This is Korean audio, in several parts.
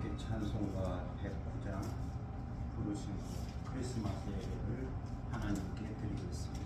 함께 찬송가 109장 부르시고 크리스마스 예배를 하나님께 드리겠습니다.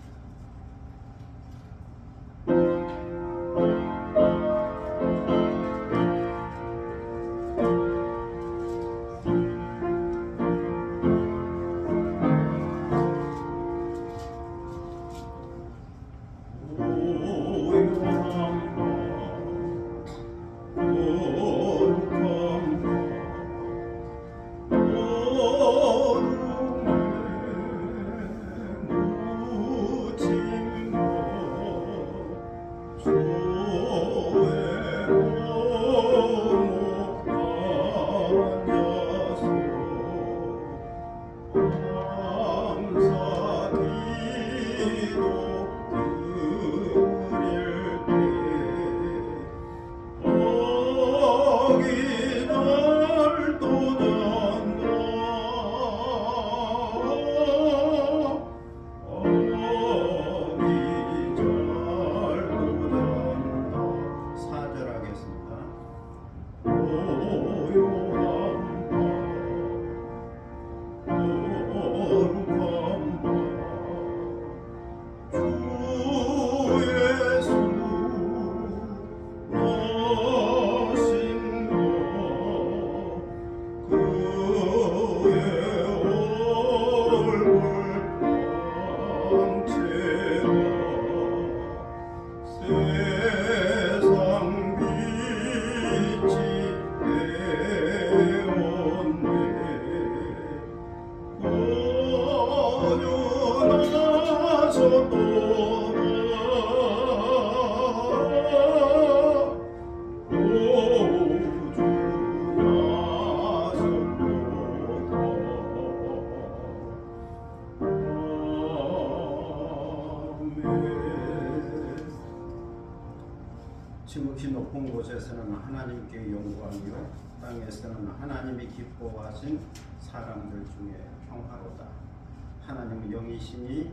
지극히 높은 곳에서는 하나님께 영광이요 땅에서는 하나님이 기뻐하신 사람들 중에 평화로다. 하나님은 영이시니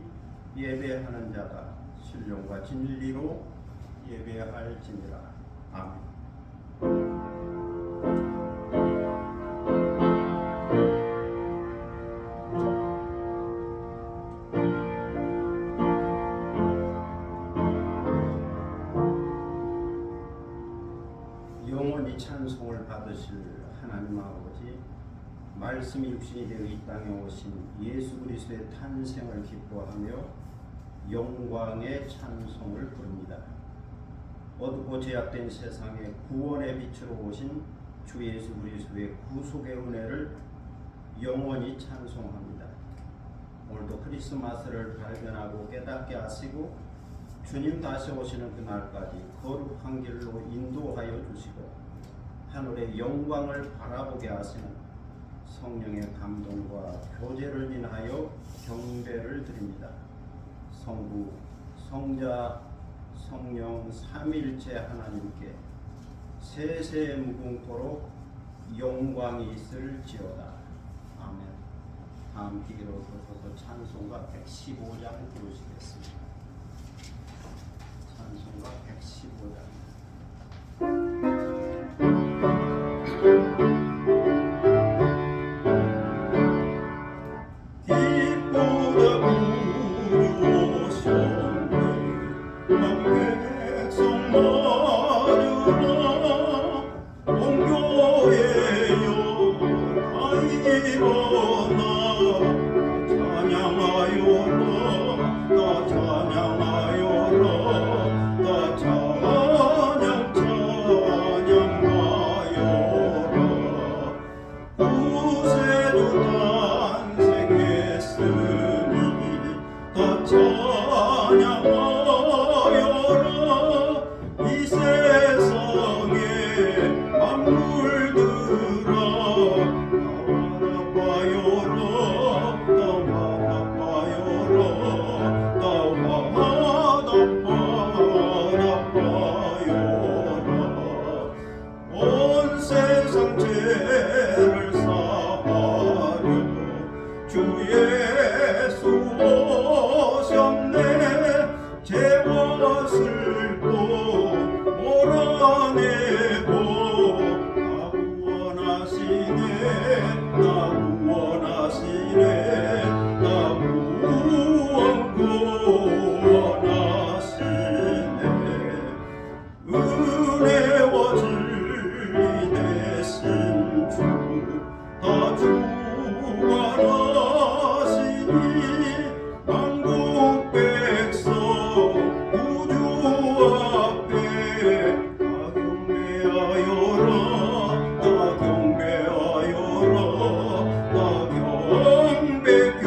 예배하는 자가 신령과 진리로 예배할지니라. 아멘. 영원히 찬송을 받으실 하나님 아버지, 말씀이 육신이 되어 이 땅에 오신 예수 그리스도의 탄생을 기뻐하며 영광의 찬송을 부릅니다. 어둡고 제약된 세상에 구원의 빛으로 오신 주 예수 그리스도의 구속의 은혜를 영원히 찬송합니다. 오늘도 크리스마스를 발견하고 깨닫게 하시고 주님 다시 오시는 그날까지 거룩한 길로 인도하여 주시고 하늘의 영광을 바라보게 하시는 성령의 감동과 교제를 인하여 경배를 드립니다. 성부, 성자, 성령 삼일체 하나님께 세세 무궁토록 영광이 있을지어다. 아멘. 다 함께 일어서서 찬송가 115장 부르시겠습니다. 찬송가 115장. 몰아내고 다 구원하시는 만국 백성 구주 앞에 다 경배하여라 다 경배하여라 다 경배하여라.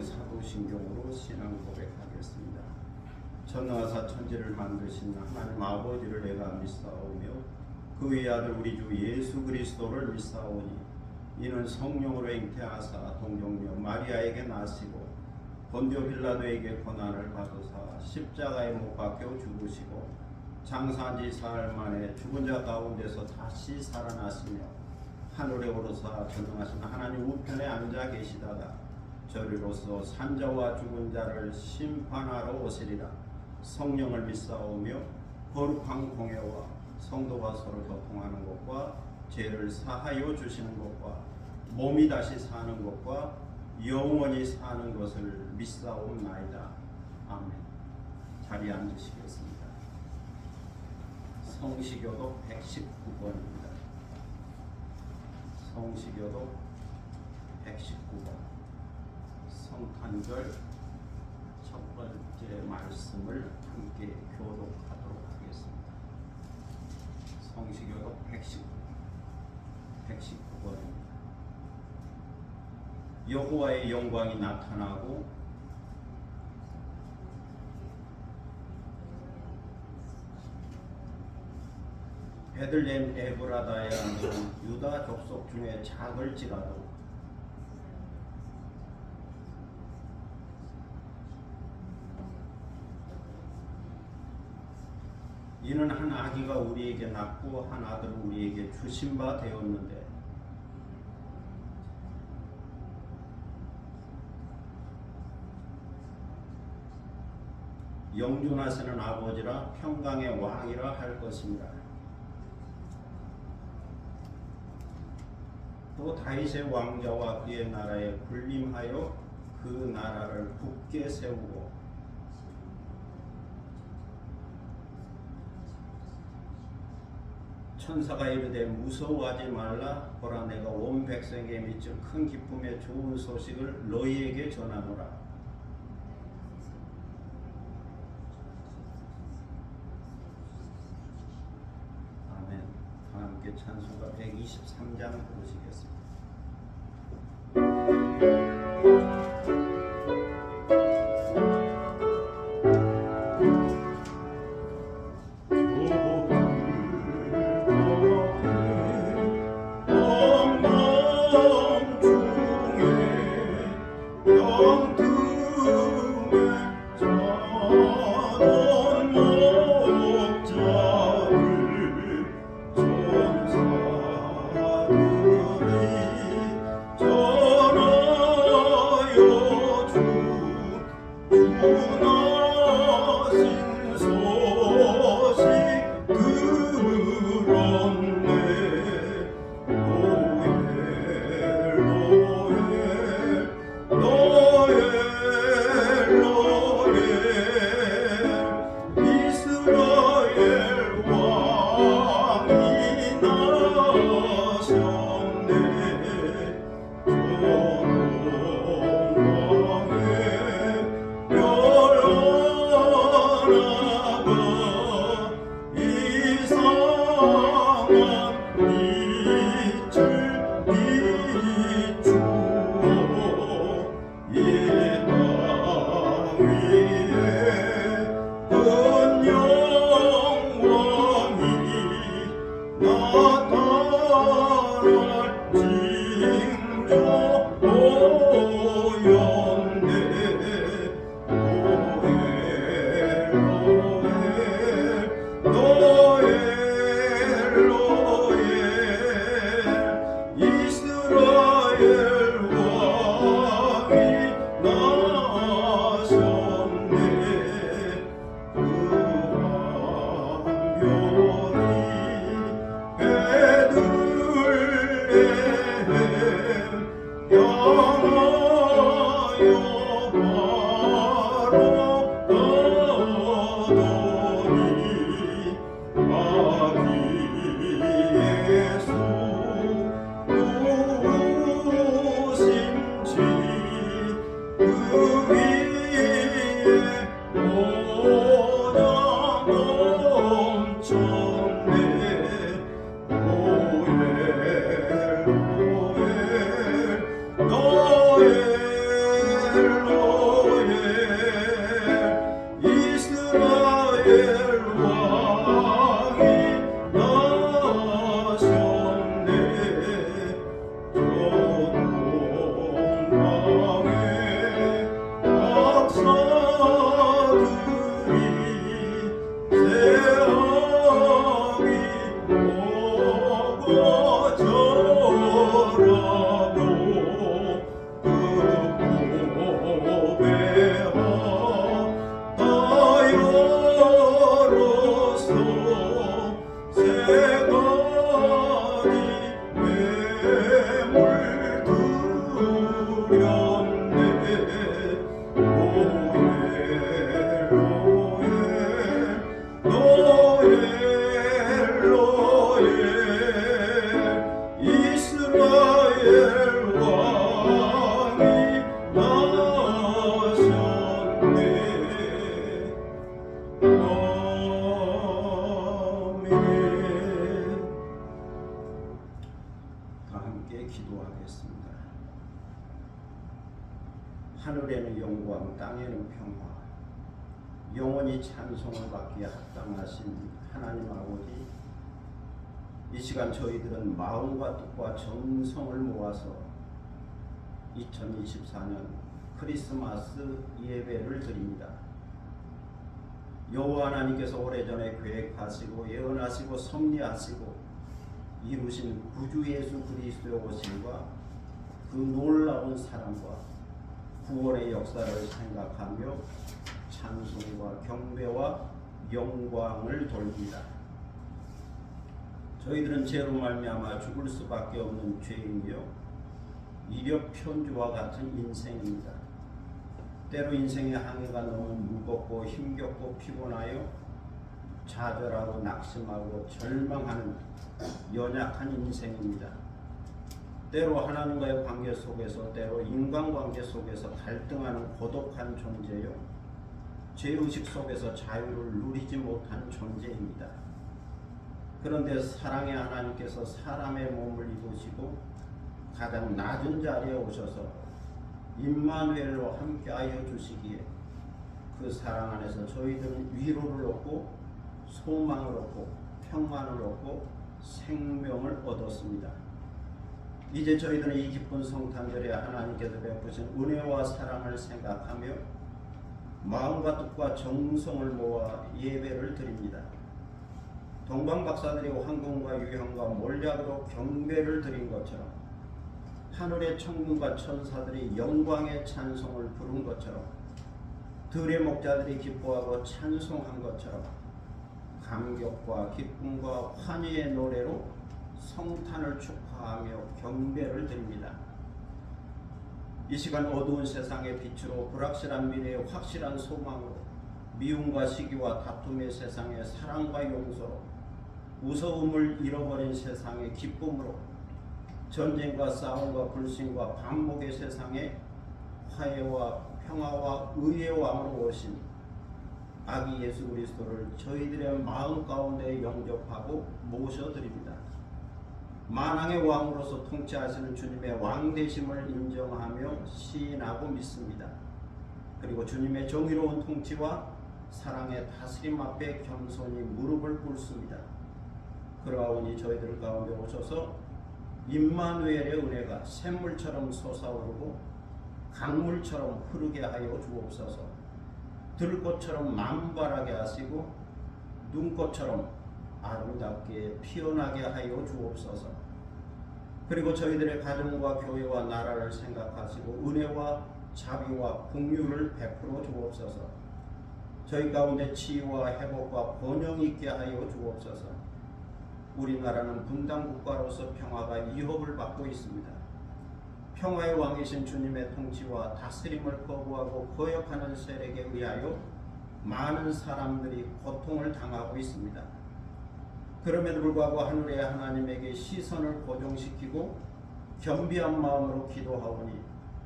사도신경으로 신앙 고백하겠습니다. 천하사 천지를 만드신 하나님 아버지를 내가 믿사오며 그 외아들 우리 주 예수 그리스도를 믿사오니 이는 성령으로 잉태하사 동정녀 마리아에게 나시고 본디오 빌라도에게 고난을 받으사 십자가에 못 박혀 죽으시고 장사한 지 사흘 만에 죽은 자 가운데서 다시 살아나시며 하늘에 오르사 전능하신 하나님 우편에 앉아 계시다가 저리로서 산자와 죽은 자를 심판하러 오시리라. 성령을 믿사오며 거룩한 공회와 성도가 서로 교통하는 것과 죄를 사하여 주시는 것과 몸이 다시 사는 것과 영원히 사는 것을 믿사옵나이다. 아멘. 자리에 앉으시겠습니다. 성시교독 119번입니다. 성시교독 119번 성탄절 첫 번째 말씀을 함께 교독하도록 하겠습니다. 성시교독 119번입니다. 여호와의 영광이 나타나고 베들레헴 에브라다에 앉은 유다 족속 중에 작을지라도 이는 한 아기가 우리에게 낳고 한 아들을 우리에게 주신 바 되었는데 영존하시는 아버지라 평강의 왕이라 할 것입니다. 또 다윗의 왕자와 그의 나라에 군림하여 그 나라를 굳게 세우고 천사가 이르되 무서워하지 말라. 보라 내가 온 백성에게 미칠 큰 기쁨의 좋은 소식을 너희에게 전하노라. 아멘. 다 함께 찬송가 123장 부르시겠습니다. 천사들이 영광, 땅에는 평화, 영원히 찬송을 받기에 합당하신 하나님 아버지, 이 시간 저희들은 마음과 뜻과 정성을 모아서 2024년 크리스마스 예배를 드립니다. 여호와 하나님께서 오래전에 계획하시고 예언하시고 섭리하시고 이루신 구주 예수 그리스도의 오심과 그 놀라운 사랑과 구원의 역사를 생각하며 찬송과 경배와 영광을 돌립니다. 저희들은 죄로 말미암아 죽을 수밖에 없는 죄인이요 이력편주와 같은 인생입니다. 때로 인생의 항해가 너무 무겁고 힘겹고 피곤하여 좌절하고 낙심하고 절망하는 연약한 인생입니다. 때로 하나님과의 관계 속에서, 때로 인간관계 속에서 갈등하는 고독한 존재요 죄의식 속에서 자유를 누리지 못한 존재입니다. 그런데 사랑의 하나님께서 사람의 몸을 입으시고 가장 낮은 자리에 오셔서 임마누엘로 함께하여 주시기에 그 사랑 안에서 저희들은 위로를 얻고 소망을 얻고 평안을 얻고 생명을 얻었습니다. 이제 저희들은 이 기쁜 성탄절에 하나님께서 베푸신 은혜와 사랑을 생각하며 마음과 뜻과 정성을 모아 예배를 드립니다. 동방박사들이 황금과 유향과 몰약으로 경배를 드린 것처럼, 하늘의 천군과 천사들이 영광의 찬송을 부른 것처럼, 들의 목자들이 기뻐하고 찬송한 것처럼 감격과 기쁨과 환희의 노래로 성탄을 축하하며 경배를 드립니다. 이 시간 어두운 세상의 빛으로, 불확실한 미래의 확실한 소망으로, 미움과 시기와 다툼의 세상에 사랑과 용서로, 무서움을 잃어버린 세상의 기쁨으로, 전쟁과 싸움과 불신과 반목의 세상에 화해와 평화와 의의 왕으로 오신 아기 예수 그리스도를 저희들의 마음 가운데 영접하고 모셔드립니다. 만왕의 왕으로서 통치하시는 주님의 왕되심을 인정하며 시인하고 믿습니다. 그리고 주님의 정의로운 통치와 사랑의 다스림 앞에 겸손히 무릎을 꿇습니다. 그러하오니 저희들 가운데 오셔서 임마누엘의 은혜가 샘물처럼 솟아오르고 강물처럼 흐르게 하여 주옵소서. 들꽃처럼 만발하게 하시고 눈꽃처럼 아름답게 피어나게 하여 주옵소서. 그리고 저희들의 가정과 교회와 나라를 생각하시고 은혜와 자비와 긍휼을 베풀어 주옵소서. 저희 가운데 치유와 회복과 번영 있게 하여 주옵소서. 우리나라는 분단 국가로서 평화가 위협을 받고 있습니다. 평화의 왕이신 주님의 통치와 다스림을 거부하고 거역하는 세력에 의하여 많은 사람들이 고통을 당하고 있습니다. 그럼에도 불구하고 하늘의 하나님에게 시선을 고정시키고 겸비한 마음으로 기도하오니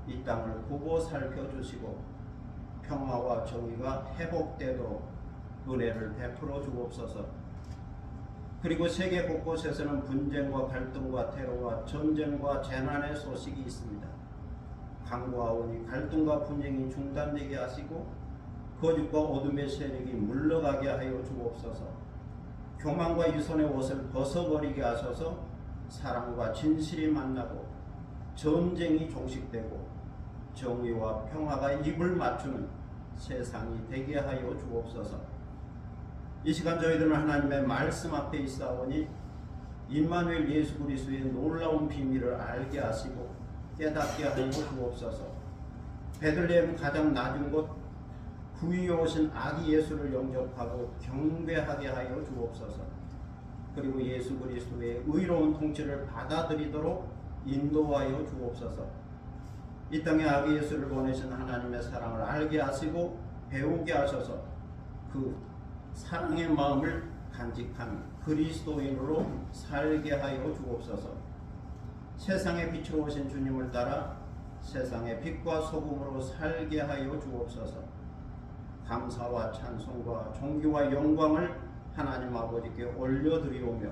이 땅을 보고 살펴주시고 평화와 정의가 회복되도록 은혜를 베풀어 주옵소서. 그리고 세계 곳곳에서는 분쟁과 갈등과 테러와 전쟁과 재난의 소식이 있습니다. 간구하오니 갈등과 분쟁이 중단되게 하시고 거짓과 어둠의 세력이 물러가게 하여 주옵소서. 교만과 유선의 옷을 벗어버리게 하셔서 사랑과 진실이 만나고 전쟁이 종식되고 정의와 평화가 입을 맞추는 세상이 되게 하여 주옵소서. 이 시간 저희들은 하나님의 말씀 앞에 있사오니 임마누엘 예수 그리스도의 놀라운 비밀을 알게 하시고 깨닫게 하여 주옵소서. 베들레헴 가장 낮은 곳 그 위에 오신 아기 예수를 영접하고 경배하게 하여 주옵소서. 그리고 예수 그리스도의 의로운 통치를 받아들이도록 인도하여 주옵소서. 이 땅에 아기 예수를 보내신 하나님의 사랑을 알게 하시고 배우게 하셔서 그 사랑의 마음을 간직한 그리스도인으로 살게 하여 주옵소서. 세상의 빛으로 오신 주님을 따라 세상의 빛과 소금으로 살게 하여 주옵소서. 감사와 찬송과 존귀와 영광을 하나님 아버지께 올려드리오며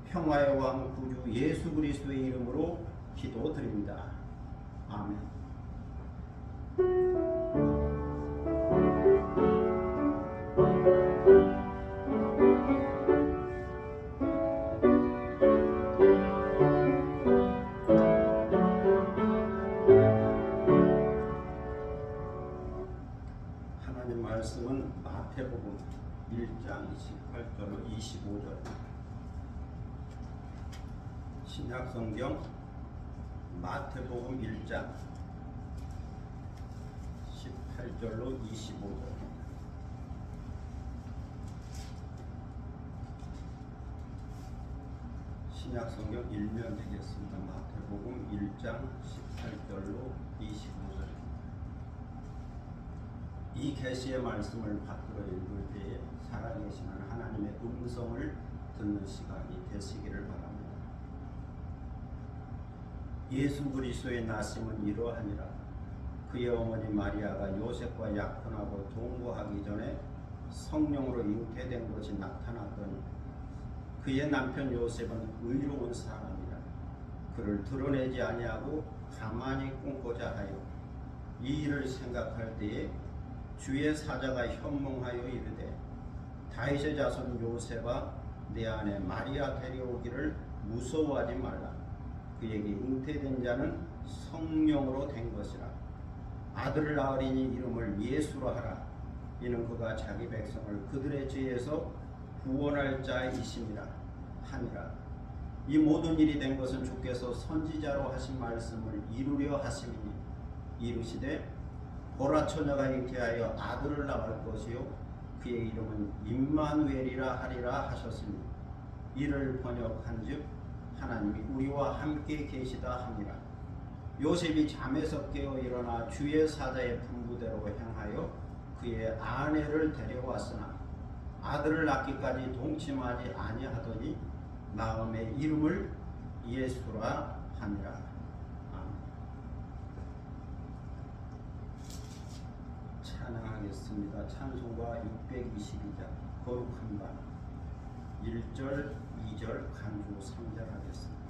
평화의 왕 구주 예수 그리스도의 이름으로 기도드립니다. 아멘. 하나님 말씀은 마태복음 1장 18절로 25절, 신약성경 마태복음 1장 18절로 25절. 신약성경 1면 되겠습니다. 마태복음 1장 18절로 25절. 이 계시의 말씀을 받들어 읽을 때에 살아계시는 하나님의 음성을 듣는 시간이 되시기를 바랍니다. 예수 그리스도의 나심은 이러하니라. 그의 어머니 마리아가 요셉과 약혼하고 동거하기 전에 성령으로 잉태된 것이 나타났더니 그의 남편 요셉은 의로운 사람이라. 그를 드러내지 아니하고 가만히 꿈고자 하여 이 일을 생각할 때에 주의 사자가 현몽하여 이르되, 다윗의 자손 요셉아, 내 아내 마리아 데려오기를 무서워하지 말라. 그에게 잉태된 자는 성령으로 된 것이라. 아들을 낳으리니 이름을 예수로 하라. 이는 그가 자기 백성을 그들의 죄에서 구원할 자이심이라 하니라. 이 모든 일이 된 것은 주께서 선지자로 하신 말씀을 이루려 하심이니, 이르시되 보라, 처녀가 잉태하여 아들을 낳을 것이요 그의 이름은 임마누엘이라 하리라 하셨으니, 이를 번역한즉 하나님이 우리와 함께 계시다 하니라. 요셉이 잠에서 깨어 일어나 주의 사자의 분부대로 행하여 그의 아내를 데려왔으나 아들을 낳기까지 동침하지 아니하더니 마음의 이름을 예수라 하니라. 찬양하겠습니다. 찬송가 622장 거룩한 반 1절, 2절, 간주 3절 하겠습니다.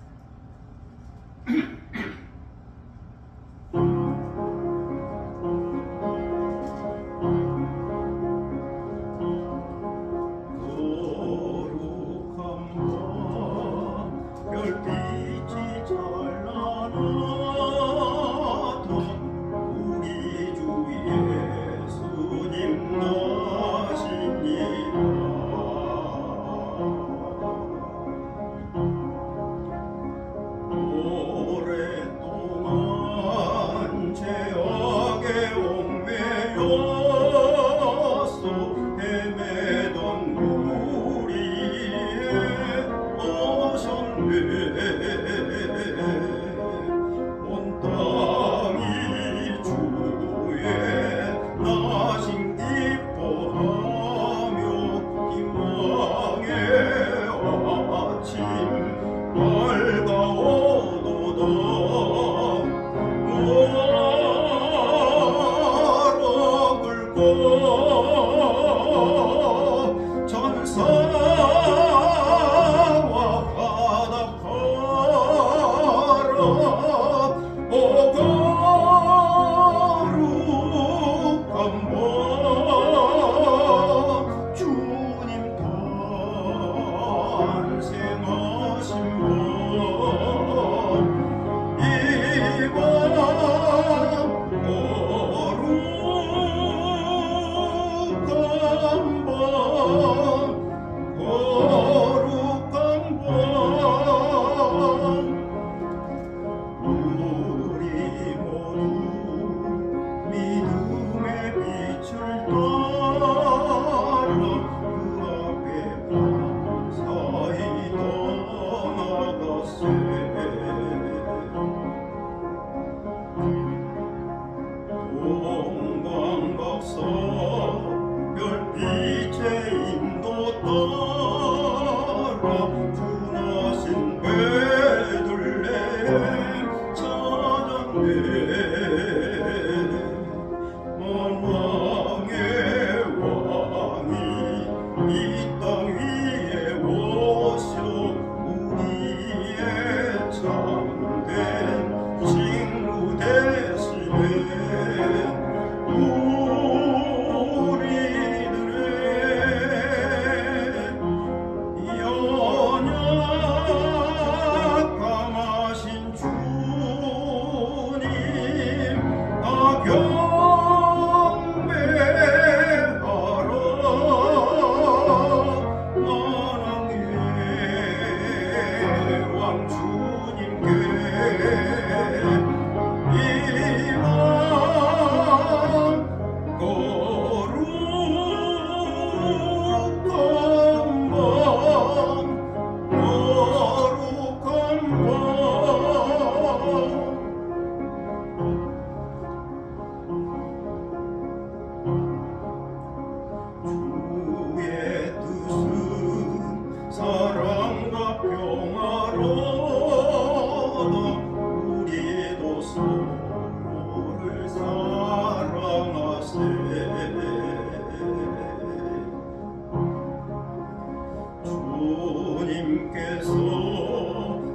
주님께서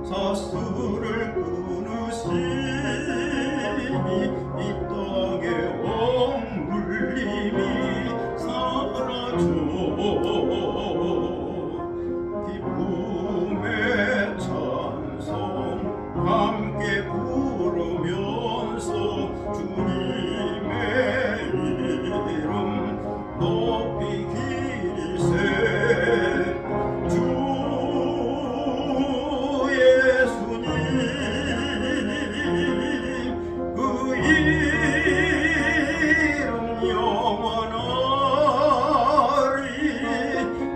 사슬을 끊으시니 이 땅의 억눌림이 사라져 기쁨의 찬송 함께 부르면서 주님의 이름 높이 기리세 주 예수님 그 이름 영원하리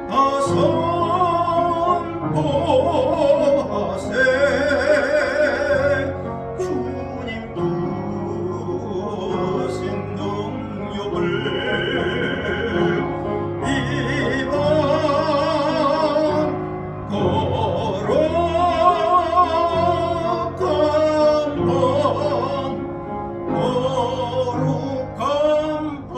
다 선포하세 주님 주신 능력을 이밤 거룩한 번 거룩한 번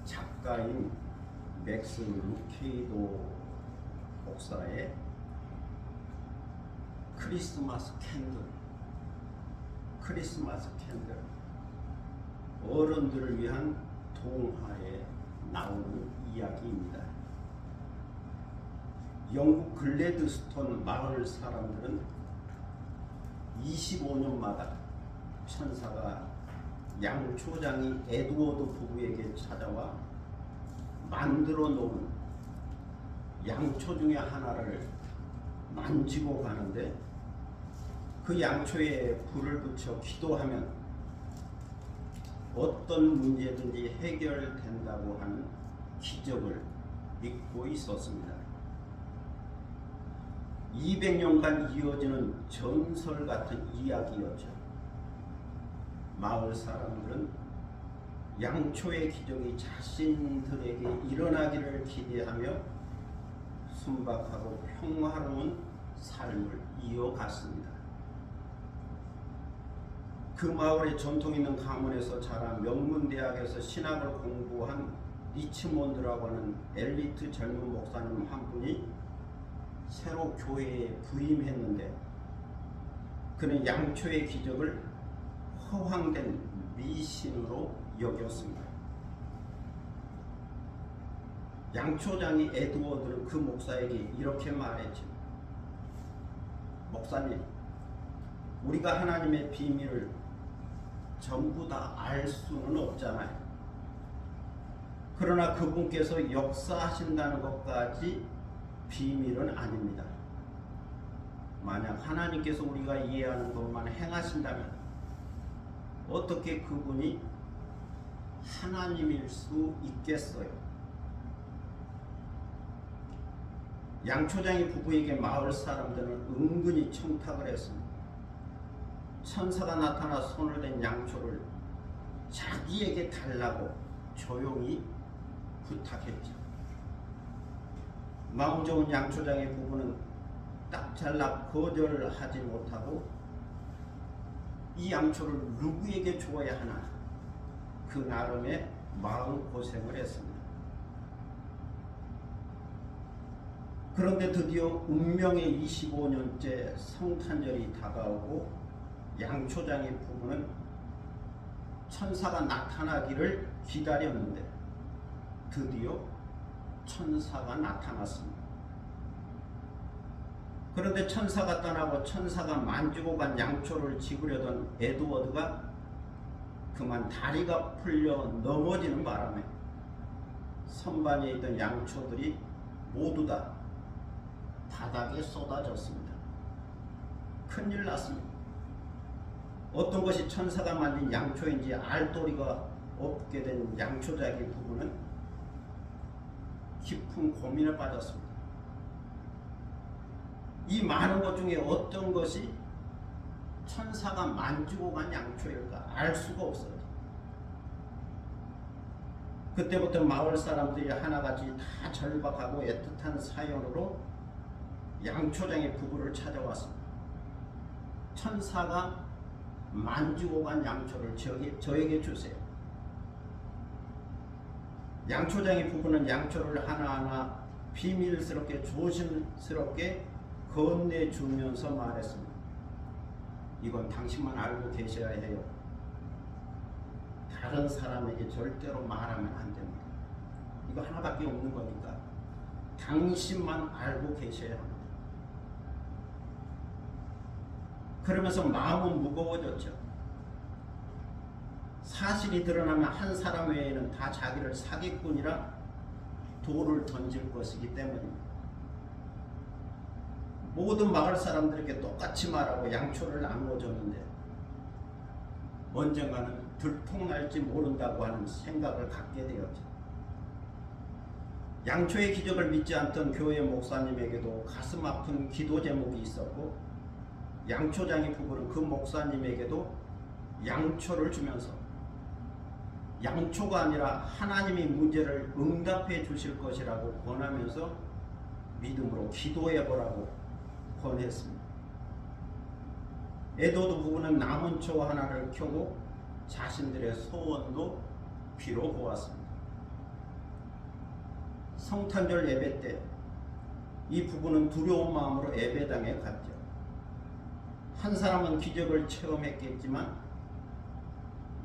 작가인 맥스 루케이도 목사의 크리스마스 캔들 어른들을 위한 동화에 나오는 이야기입니다. 영국 글래드스톤 마을 사람들은 25년마다 천사가 양초장이 에드워드 부부에게 찾아와 만들어 놓은 양초 중에 하나를 만지고 가는데 그 양초에 불을 붙여 기도하면 어떤 문제든지 해결된다고 하는 기적을 믿고 있었습니다. 200년간 이어지는 전설 같은 이야기였죠. 마을 사람들은 양초의 기적이 자신들에게 일어나기를 기대하며 순박하고 평화로운 삶을 이어갔습니다. 그 마을의 전통 있는 가문에서 자란 명문대학에서 신학을 공부한 리치몬드라고 하는 엘리트 젊은 목사님 한 분이 새로 교회에 부임했는데 그는 양초의 기적을 허황된 미신으로 여겼습니다. 양초장이 에드워드는 그 목사에게 이렇게 말했죠. 목사님, 우리가 하나님의 비밀을 전부 다 알 수는 없잖아요. 그러나 그분께서 역사하신다는 것까지 비밀은 아닙니다. 만약 하나님께서 우리가 이해하는 것만 행하신다면 어떻게 그분이 하나님일 수 있겠어요? 양초장이 부부에게 마을 사람들은 은근히 청탁을 했습니다. 천사가 나타나 손을 댄 양초를 자기에게 달라고 조용히 부탁했죠. 마음 좋은 양초장의 부부는 딱 잘라 거절하지 못하고 이 양초를 누구에게 주어야 하나 그 나름의 마음고생을 했습니다. 그런데 드디어 운명의 25년째 성탄절이 다가오고 양초장의 부부는 천사가 나타나기를 기다렸는데 드디어 천사가 나타났습니다. 그런데 천사가 떠나고 천사가 만지고 간 양초를 집으려던 에드워드가 그만 다리가 풀려 넘어지는 바람에 선반에 있던 양초들이 모두 다 바닥에 쏟아졌습니다. 큰일 났습니다. 어떤 것이 천사가 만든 양초인지 알 도리가 없게 된 양초장의 부부는 깊은 고민에 빠졌습니다. 이 많은 것 중에 어떤 것이 천사가 만지고 간 양초일까 알 수가 없어요. 그때부터 마을 사람들이 하나같이 다 절박하고 애틋한 사연으로 양초장의 부부를 찾아왔습니다. 천사가 만지고 간 양초를 저에게 주세요. 양초장의 부부는 양초를 하나하나 비밀스럽게 조심스럽게 건네주면서 말했습니다. 이건 당신만 알고 계셔야 해요. 다른 사람에게 절대로 말하면 안 됩니다. 이거 하나밖에 없는 거니까 당신만 알고 계셔야 합니다. 그러면서 마음은 무거워졌죠. 사실이 드러나면 한 사람 외에는 다 자기를 사기꾼이라 돌을 던질 것이기 때문입니다. 모든 마을 사람들에게 똑같이 말하고 양초를 나누어줬는데 언젠가는 들통날지 모른다고 하는 생각을 갖게 되었죠. 양초의 기적을 믿지 않던 교회 목사님에게도 가슴 아픈 기도 제목이 있었고, 양초장의 부부는 그 목사님에게도 양초를 주면서 양초가 아니라 하나님이 문제를 응답해 주실 것이라고 권하면서 믿음으로 기도해 보라고 권했습니다. 에드워드 부부는 남은 초 하나를 켜고 자신들의 소원도 비로 보았습니다. 성탄절 예배 때 이 부부는 두려운 마음으로 예배당에 갔죠. 한 사람은 기적을 체험했겠지만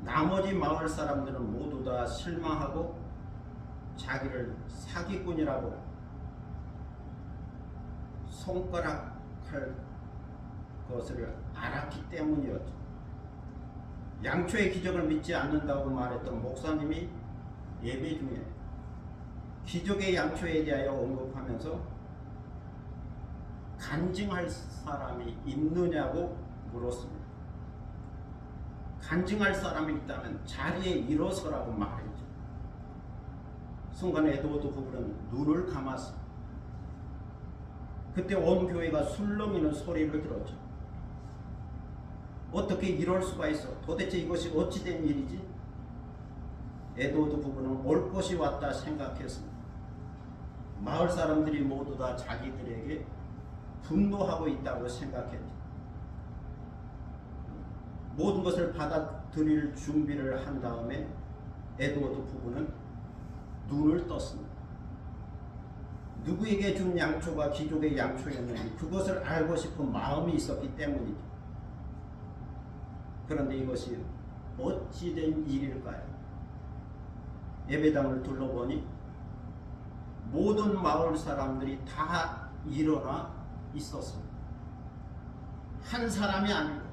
나머지 마을 사람들은 모두 다 실망하고 자기를 사기꾼이라고 손가락할 것을 알았기 때문이었죠. 양초의 기적을 믿지 않는다고 말했던 목사님이 예배 중에 기적의 양초에 대하여 언급하면서 간증할 사람이 있느냐고 물었습니다. 간증할 사람이 있다면 자리에 일어서라고 말했죠. 순간 에드워드 부부는 눈을 감았습니다. 그때 온 교회가 술렁이는 소리를 들었죠. 어떻게 이럴 수가 있어? 도대체 이것이 어찌 된 일이지? 에드워드 부부는 올 것이 왔다 생각했습니다. 마을 사람들이 모두 다 자기들에게 분노하고 있다고 생각했죠. 모든 것을 받아들일 준비를 한 다음에 에드워드 부부는 눈을 떴습니다. 누구에게 준 양초가 기적의 양초였는지 그것을 알고 싶은 마음이 있었기 때문이죠. 그런데 이것이 어찌 된 일일까요? 예배당을 둘러보니 모든 마을 사람들이 다 일어나 있었습니다. 한 사람이 아니고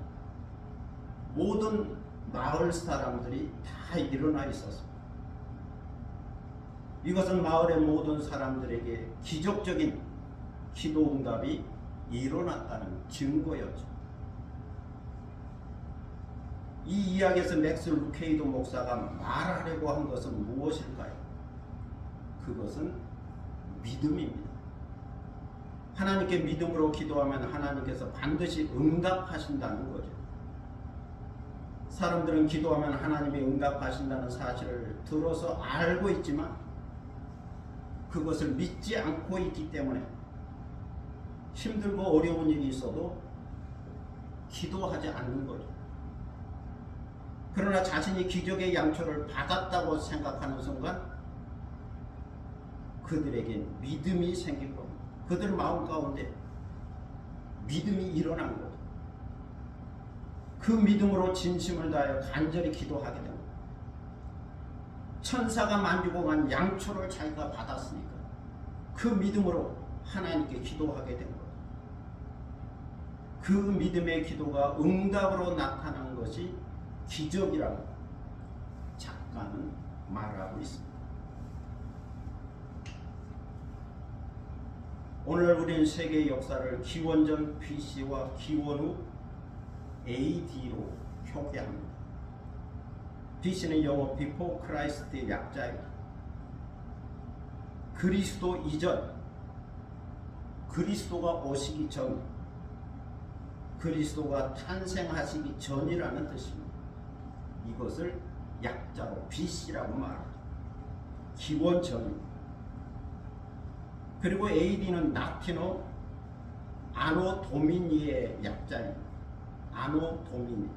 모든 마을 사람들이 다 일어나 있었습니다. 이것은 마을의 모든 사람들에게 기적적인 기도 응답이 일어났다는 증거였죠. 이 이야기에서 맥스 루케이도 목사가 말하려고 한 것은 무엇일까요? 그것은 믿음입니다. 하나님께 믿음으로 기도하면 하나님께서 반드시 응답하신다는 거죠. 사람들은 기도하면 하나님이 응답하신다는 사실을 들어서 알고 있지만 그것을 믿지 않고 있기 때문에 힘들고 어려운 일이 있어도 기도하지 않는 거죠. 그러나 자신이 기적의 양초를 받았다고 생각하는 순간 그들에게 믿음이 생길 겁니다. 그들 마음 가운데 믿음이 일어난 거죠. 그 믿음으로 진심을 다하여 간절히 기도하게 됩니다. 천사가 만지고 간 양초를 자기가 받았으니까 그 믿음으로 하나님께 기도하게 된 거죠. 그 믿음의 기도가 응답으로 나타난 것이 기적이라고 작가는 말하고 있습니다. 오늘 우리는 세계의 역사를 기원전 BC와 기원후 AD로 표기합니다. BC는 영어 Before Christ의 약자입니다. 그리스도 이전, 그리스도가 오시기 전, 그리스도가 탄생하시기 전이라는 뜻입니다. 이것을 약자로 BC라고 말합니다. 기원 전입니다. 그리고 AD는 라틴어 아노 도미니의 약자입니다. 아노 도미니.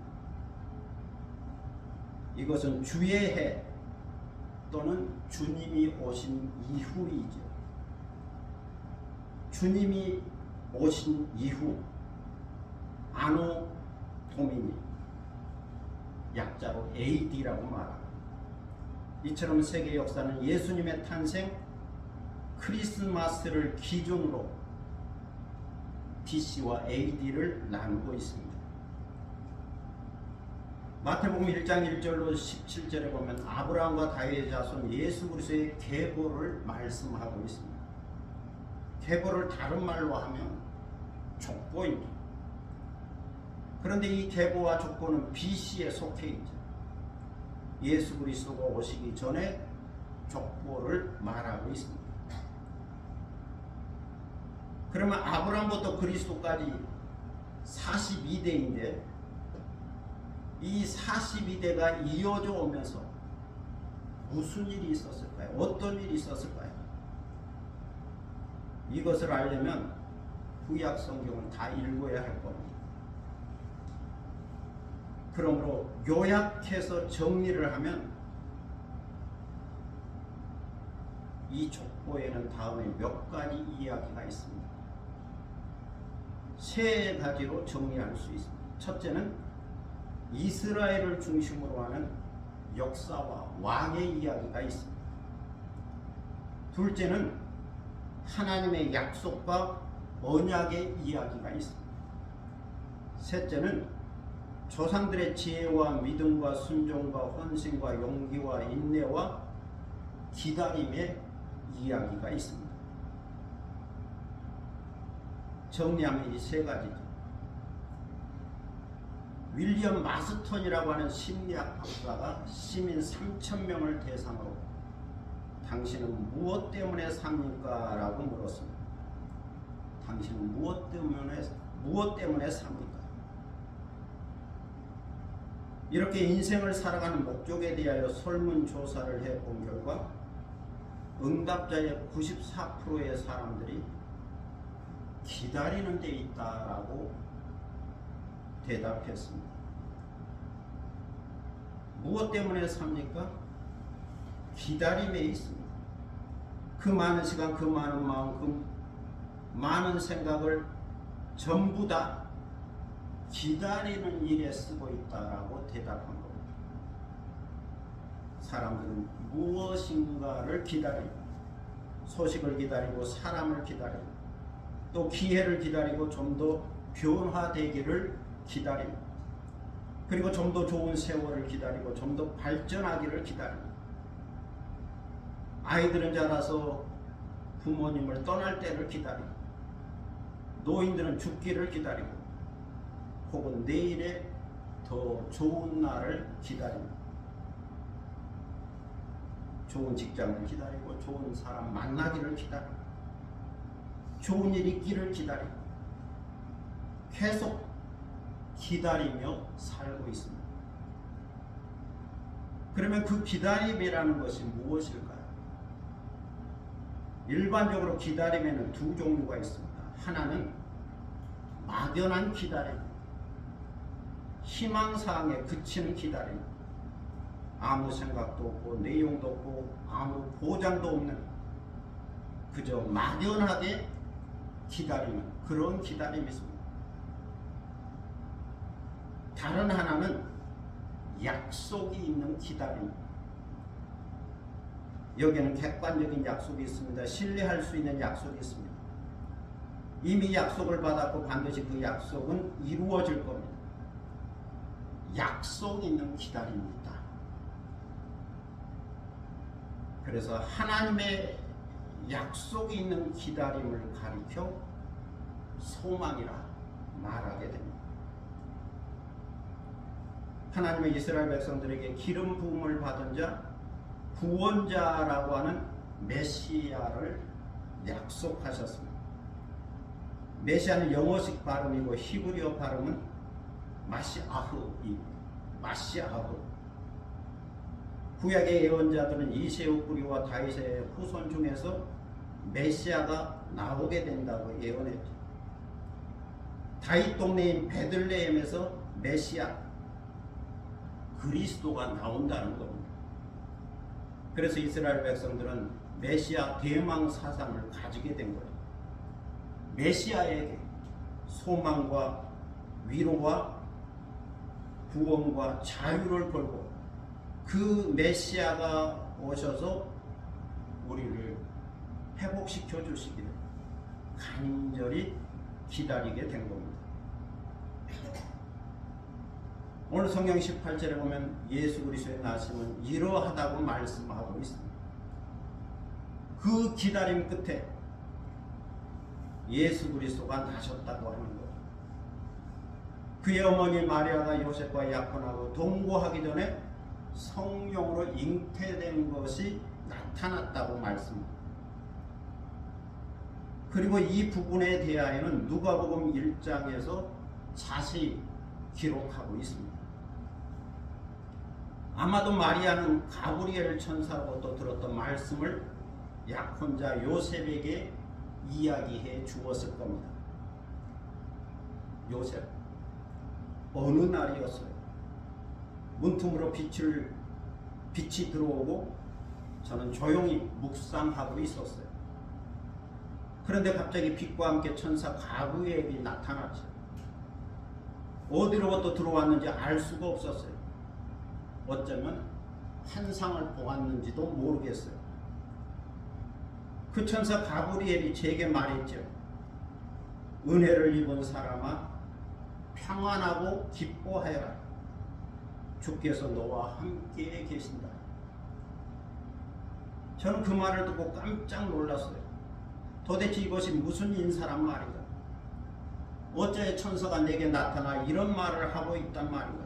이것은 주의 해 또는 주님이 오신 이후이죠. 주님이 오신 이후 아노 도미니, 약자로 AD라고 말합니다. 이처럼 세계 역사는 예수님의 탄생 크리스마스를 기준으로 BC와 AD를 나누고 있습니다. 마태복음 1장 1절로 17절에 보면 아브라함과 다윗의 자손 예수 그리스도의 계보를 말씀하고 있습니다. 계보를 다른 말로 하면 족보입니다. 그런데 이 계보와 족보는 BC에 속해 있죠. 예수 그리스도가 오시기 전에 족보를 말하고 있습니다. 그러면 아브라함부터 그리스도까지 42대인데 이 42대가 이어져 오면서 무슨 일이 있었을까요? 어떤 일이 있었을까요? 이것을 알려면 구약 성경을 다 읽어야 할 겁니다. 그러므로 요약해서 정리를 하면 이 족보에는 다음에 몇 가지 이야기가 있습니다. 세 가지로 정리할 수 있습니다. 첫째는 이스라엘을 중심으로 하는 역사와 왕의 이야기가 있습니다. 둘째는 하나님의 약속과 언약의 이야기가 있습니다. 셋째는 조상들의 지혜와 믿음과 순종과 헌신과 용기와 인내와 기다림의 이야기가 있습니다. 정리하면 이 세 가지죠. 윌리엄 마스턴이라고 하는 심리학 박사가 시민 3,000명을 대상으로 당신은 무엇 때문에 삽니까? 라고 물었습니다. 당신은 무엇 때문에 삽니까? 이렇게 인생을 살아가는 목적에 대하여 설문조사를 해본 결과 응답자의 94%의 사람들이 기다리는 데 있다라고 대답했습니다. 무엇 때문에 삽니까? 기다림에 있습니다. 그 많은 시간, 그 많은 마음, 그 많은 생각을 전부 다 기다리는 일에 쓰고 있다라고 대답한 겁니다. 사람들은 무엇인가를 기다리고 소식을 기다리고 사람을 기다리고 또 기회를 기다리고 좀 더 변화되기를 기다리고 그리고 좀 더 좋은 세월을 기다리고 좀 더 발전하기를 기다리고 아이들은 자라서 부모님을 떠날 때를 기다리고 노인들은 죽기를 기다리고 혹은 내일의 더 좋은 날을 기다립니다. 좋은 직장을 기다리고 좋은 사람 만나기를 기다리고 좋은 일 있기를 기다리고 계속 기다리며 살고 있습니다. 그러면 그 기다림이라는 것이 무엇일까요? 일반적으로 기다림에는 두 종류가 있습니다. 하나는 막연한 기다림, 희망사항에 그치는 기다림, 아무 생각도 없고 내용도 없고 아무 보장도 없는 그저 막연하게 기다리는 그런 기다림이 있습니다. 다른 하나는 약속이 있는 기다림. 여기에는 객관적인 약속이 있습니다. 신뢰할 수 있는 약속이 있습니다. 이미 약속을 받았고 반드시 그 약속은 이루어질 겁니다. 약속 있는 기다림이다. 그래서 하나님의 약속이 있는 기다림을 가리켜 소망이라 말하게 됩니다. 하나님의 이스라엘 백성들에게 기름 부음을 받은 자, 구원자라고 하는 메시아를 약속하셨습니다. 메시아는 영어식 발음이고 히브리어 발음은 마시아흐. 구약의 예언자들은 이새우 뿌리와 다윗의 후손 중에서 메시아가 나오게 된다고 예언했죠. 다윗 동네인 베들레헴에서 메시아 그리스도가 나온다는 겁니다. 그래서 이스라엘 백성들은 메시아 대망 사상을 가지게 된 거예요. 메시아에게 소망과 위로와 구원과 자유를 걸고 그 메시아가 오셔서 우리를 회복시켜 주시기를 간절히 기다리게 된 겁니다. 오늘 성경 18절에 보면 예수 그리스도의 나심은 이러하다고 말씀하고 있습니다. 그 기다림 끝에 예수 그리스도가 나셨다고 하는 거예요. 그의 어머니 마리아가 요셉과 약혼하고 동거하기 전에 성령으로 잉태된 것이 나타났다고 말씀합니다. 그리고 이 부분에 대하여는 누가복음 1장에서 자세히 기록하고 있습니다. 아마도 마리아는 가브리엘 천사로부터 들었던 말씀을 약혼자 요셉에게 이야기해 주었을 겁니다. 요셉, 어느 날이었어요. 문틈으로 빛이 들어오고 저는 조용히 묵상하고 있었어요. 그런데 갑자기 빛과 함께 천사 가브리엘이 나타났죠. 어디로부터 들어왔는지 알 수가 없었어요. 어쩌면 환상을 보았는지도 모르겠어요. 그 천사 가브리엘이 제게 말했죠. 은혜를 입은 사람아, 평안하고 기뻐하여라. 주께서 너와 함께 계신다. 저는 그 말을 듣고 깜짝 놀랐어요. 도대체 이것이 무슨 인사란 말인가? 어째 천사가 내게 나타나 이런 말을 하고 있단 말인가?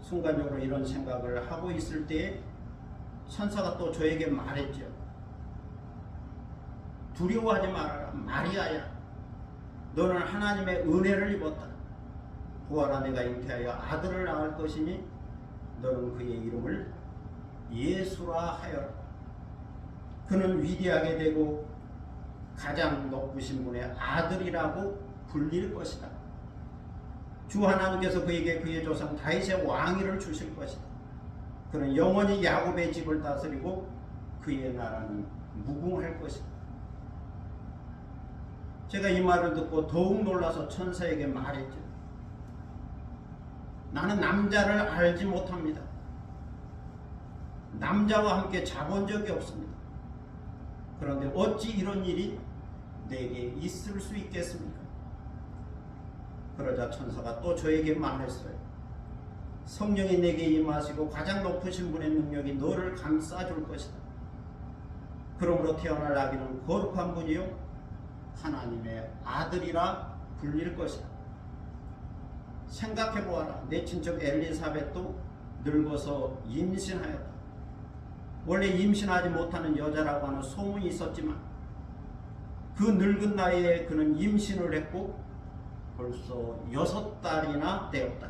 순간적으로 이런 생각을 하고 있을 때에 천사가 또 저에게 말했죠. 두려워하지 말아라. 마리아야, 너는 하나님의 은혜를 입었다. 보아라, 내가 잉태하여 아들을 낳을 것이니 너는 그의 이름을 예수라 하여라. 그는 위대하게 되고 가장 높으신 분의 아들이라고 불릴 것이다. 주 하나님께서 그에게 그의 조상 다윗의 왕위를 주실 것이다. 그는 영원히 야곱의 집을 다스리고 그의 나라는 무궁할 것이다. 제가 이 말을 듣고 더욱 놀라서 천사에게 말했죠. 나는 남자를 알지 못합니다. 남자와 함께 자본 적이 없습니다. 그런데 어찌 이런 일이 내게 있을 수 있겠습니까? 그러자 천사가 또 저에게 말했어요. 성령이 내게 임하시고 가장 높으신 분의 능력이 너를 감싸줄 것이다. 그러므로 태어날 아기는 거룩한 분이요 하나님의 아들이라 불릴 것이다. 생각해보아라. 내 친척 엘리사벳도 늙어서 임신하였다. 원래 임신하지 못하는 여자라고 하는 소문이 있었지만 그 늙은 나이에 그는 임신을 했고 벌써 6달이나 되었다.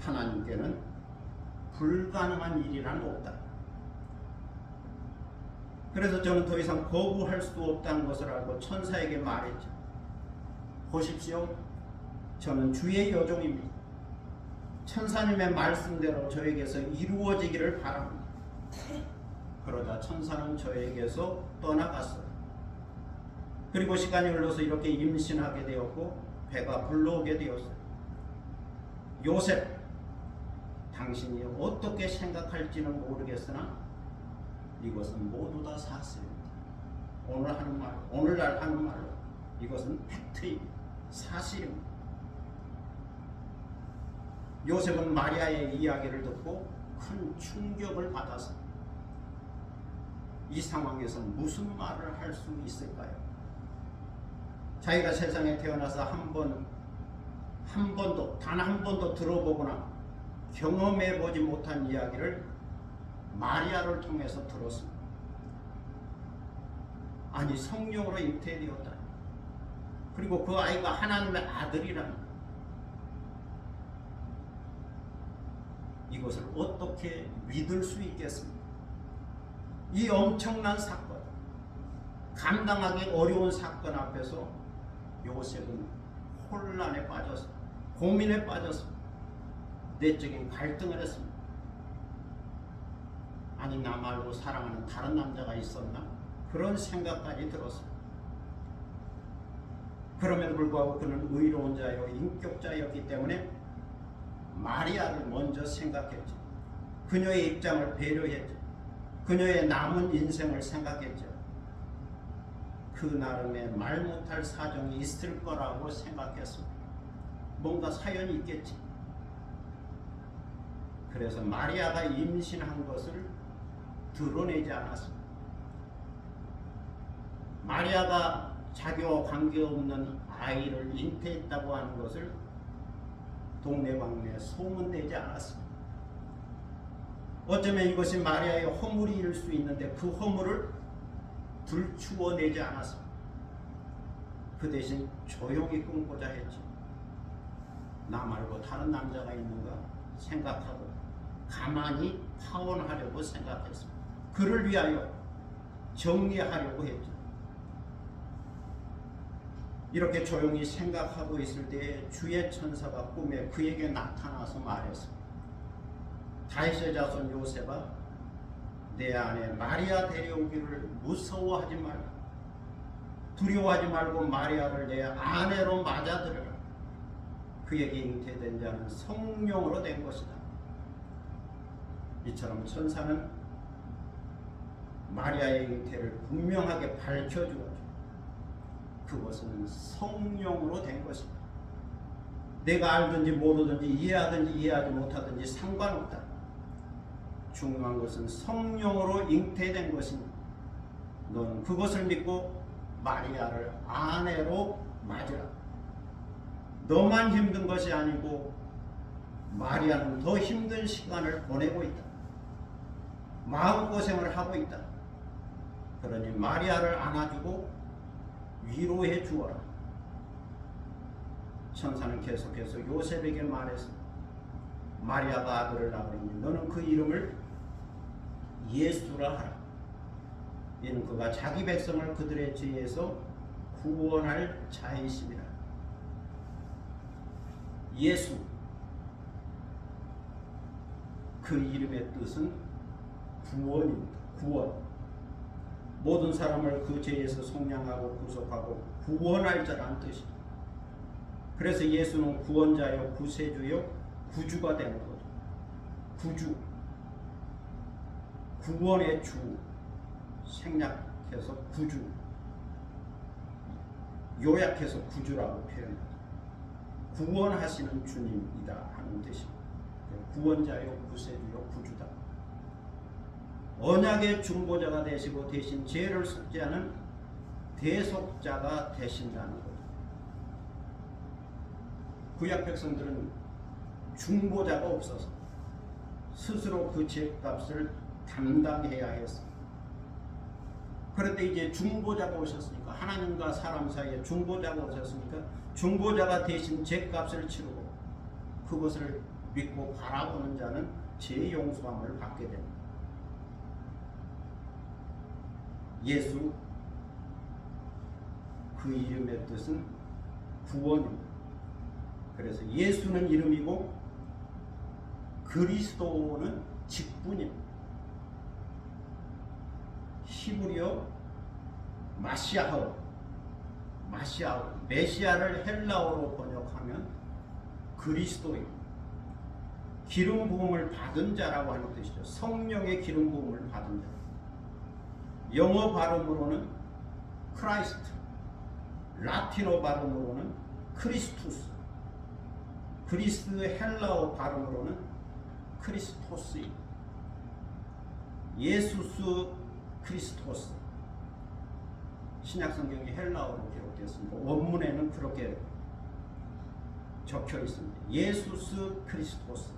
하나님께는 불가능한 일이란 없다. 그래서 저는 더 이상 거부할 수 없다는 것을 알고 천사에게 말했죠. 보십시오. 저는 주의 여종입니다. 천사님의 말씀대로 저에게서 이루어지기를 바랍니다. 그러자 천사는 저에게서 떠나갔어요. 그리고 시간이 흘러서 이렇게 임신하게 되었고 배가 불러오게 되었어요. 요셉, 당신이 어떻게 생각할지는 모르겠으나 이것은 모두 다 사실입니다. 오늘날 하는 말로 이것은 팩트입니다. 사실입니다. 요셉은 마리아의 이야기를 듣고 큰 충격을 받았습니다. 이 상황에서 무슨 말을 할 수 있을까요? 자기가 세상에 태어나서 단 한 번도 들어보거나 경험해보지 못한 이야기를 마리아를 통해서 들었습니다. 아니, 성령으로 잉태되었다. 그리고 그 아이가 하나님의 아들이라니. 이것을 어떻게 믿을 수 있겠습니까? 이 엄청난 사건, 감당하기 어려운 사건 앞에서 요셉은 혼란에 빠져서 고민에 빠져서 내적인 갈등을 했습니다. 아니 나 말고 사랑하는 다른 남자가 있었나? 그런 생각까지 들었습니다. 그럼에도 불구하고 그는 의로운 자요 인격자였기 때문에 마리아를 먼저 생각했죠. 그녀의 입장을 배려했죠. 그녀의 남은 인생을 생각했죠. 그 나름의 말 못할 사정이 있을 거라고 생각했습니다. 뭔가 사연이 있겠지. 그래서 마리아가 임신한 것을 드러내지 않았습니다. 마리아가 자기와 관계없는 아이를 잉태했다고 하는 것을 동네방네에 소문내지 않았습니다. 어쩌면 이것이 마리아의 허물일 수 있는데 그 허물을 들추어내지 않았습니다. 그 대신 조용히 끊고자 했죠. 나 말고 다른 남자가 있는가 생각하고 가만히 파혼하려고 생각했습니다. 그를 위하여 정리하려고 했죠. 이렇게 조용히 생각하고 있을 때 주의 천사가 꿈에 그에게 나타나서 말했습니다. 다윗의 자손 요셉아, 내 아내 마리아 데려오기를 무서워하지 말고 두려워하지 말고 마리아를 내 아내로 맞아들여라. 그에게 잉태된 자는 성령으로 된 것이다. 이처럼 천사는 마리아의 잉태를 분명하게 밝혀주었죠. 그것은 성령으로 된 것입니다. 내가 알든지 모르든지 이해하든지 이해하지 못하든지 상관없다. 중요한 것은 성령으로 잉태된 것입니다. 너는 그것을 믿고 마리아를 아내로 맞으라. 너만 힘든 것이 아니고 마리아는 더 힘든 시간을 보내고 있다. 마음고생을 하고 있다. 그러니 마리아를 안아주고 위로해 주어라. 천사는 계속해서 요셉에게 말했습니다. 마리아가 아들을 낳으니 너는 그 이름을 예수라 하라. 이는 그가 자기 백성을 그들의 죄에서 구원할 자이심이라. 예수, 그 이름의 뜻은 구원입니다. 구원. 모든 사람을 그 죄에서 속량하고 구속하고 구원할 자라는 뜻입니다. 그래서 예수는 구원자요 구세주요 구주가 되는 거죠. 구주, 구원의 주, 생략해서 구주, 요약해서 구주라고 표현합니다. 구원하시는 주님이다 하는 뜻입니다. 구원자요 구세주요 구주다. 언약의 중보자가 되시고 대신 죄를 속죄하는 대속자가 되신다는 거죠. 구약 백성들은 중보자가 없어서 스스로 그 죄값을 담당해야 했습니다. 그런데 이제 중보자가 오셨으니까, 하나님과 사람 사이에 중보자가 오셨으니까 중보자가 대신 죄값을 치르고 그것을 믿고 바라보는 자는 죄 용서함을 받게 됩니다. 예수, 그 이름의 뜻은 구원입니다. 그래서 예수는 이름이고 그리스도는 직분입니다. 히브리어 마시아흐, 메시아를 헬라어로 번역하면 그리스도입니다. 기름 부음을 받은 자라고 하는 뜻이죠. 성령의 기름 부음을 받은 자. 영어 발음으로는 크라이스트, 라틴어 발음으로는 크리스투스, 그리스 헬라어 발음으로는 크리스토스, 예수스 크리스토스. 신약성경이 헬라어로 기록되었습니다. 원문에는 그렇게 적혀 있습니다. 예수스 크리스토스.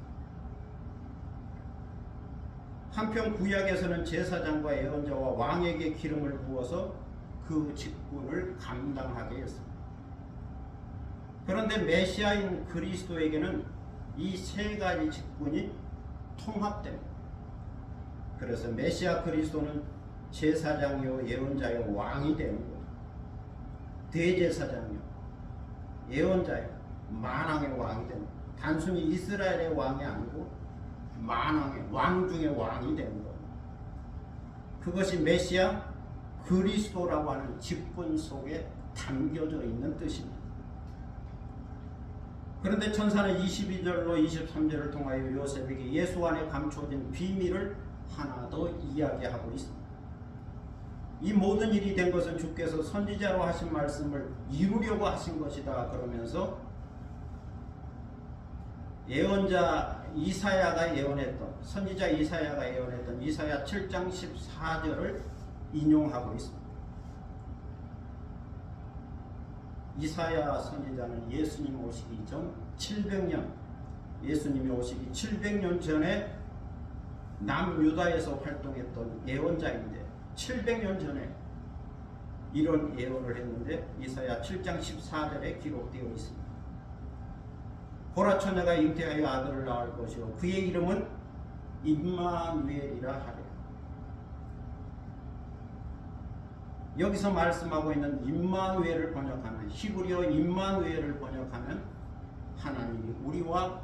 한편 구약에서는 제사장과 예언자와 왕에게 기름을 부어서 그 직분을 감당하게 했습니다. 그런데 메시아인 그리스도에게는 이 세 가지 직분이 통합됩니다. 그래서 메시아 그리스도는 제사장이요 예언자요 왕이 되는 거죠. 대제사장이요 예언자예요. 만왕의 왕이 되는 거예요. 단순히 이스라엘의 왕이 아니고 만왕의 왕 중의 왕이 되는 거예요. 그것이 메시아 그리스도라고 하는 직분 속에 담겨져 있는 뜻입니다. 그런데 천사는 22절로 23절을 통하여 요셉에게 예수 안에 감춰진 비밀을 하나 더 이야기하고 있습니다. 이 모든 일이 된 것은 주께서 선지자로 하신 말씀을 이루려고 하신 것이다 그러면서 예언자 이사야가 예언했던, 선지자 이사야가 예언했던 이사야 7장 14절을 인용하고 있습니다. 이사야 선지자는 예수님 오시기 전 700년, 예수님이 오시기 700년 전에 남유다에서 활동했던 예언자인데 700년 전에 이런 예언을 했는데 이사야 7장 14절에 기록되어 있습니다. 보라 처녀가 잉태하여 아들을 낳을 것이요 그의 이름은 임마누엘이라 하리라. 여기서 말씀하고 있는 임마누엘을 번역하면, 히브리어 임마누엘을 번역하면 하나님이 우리와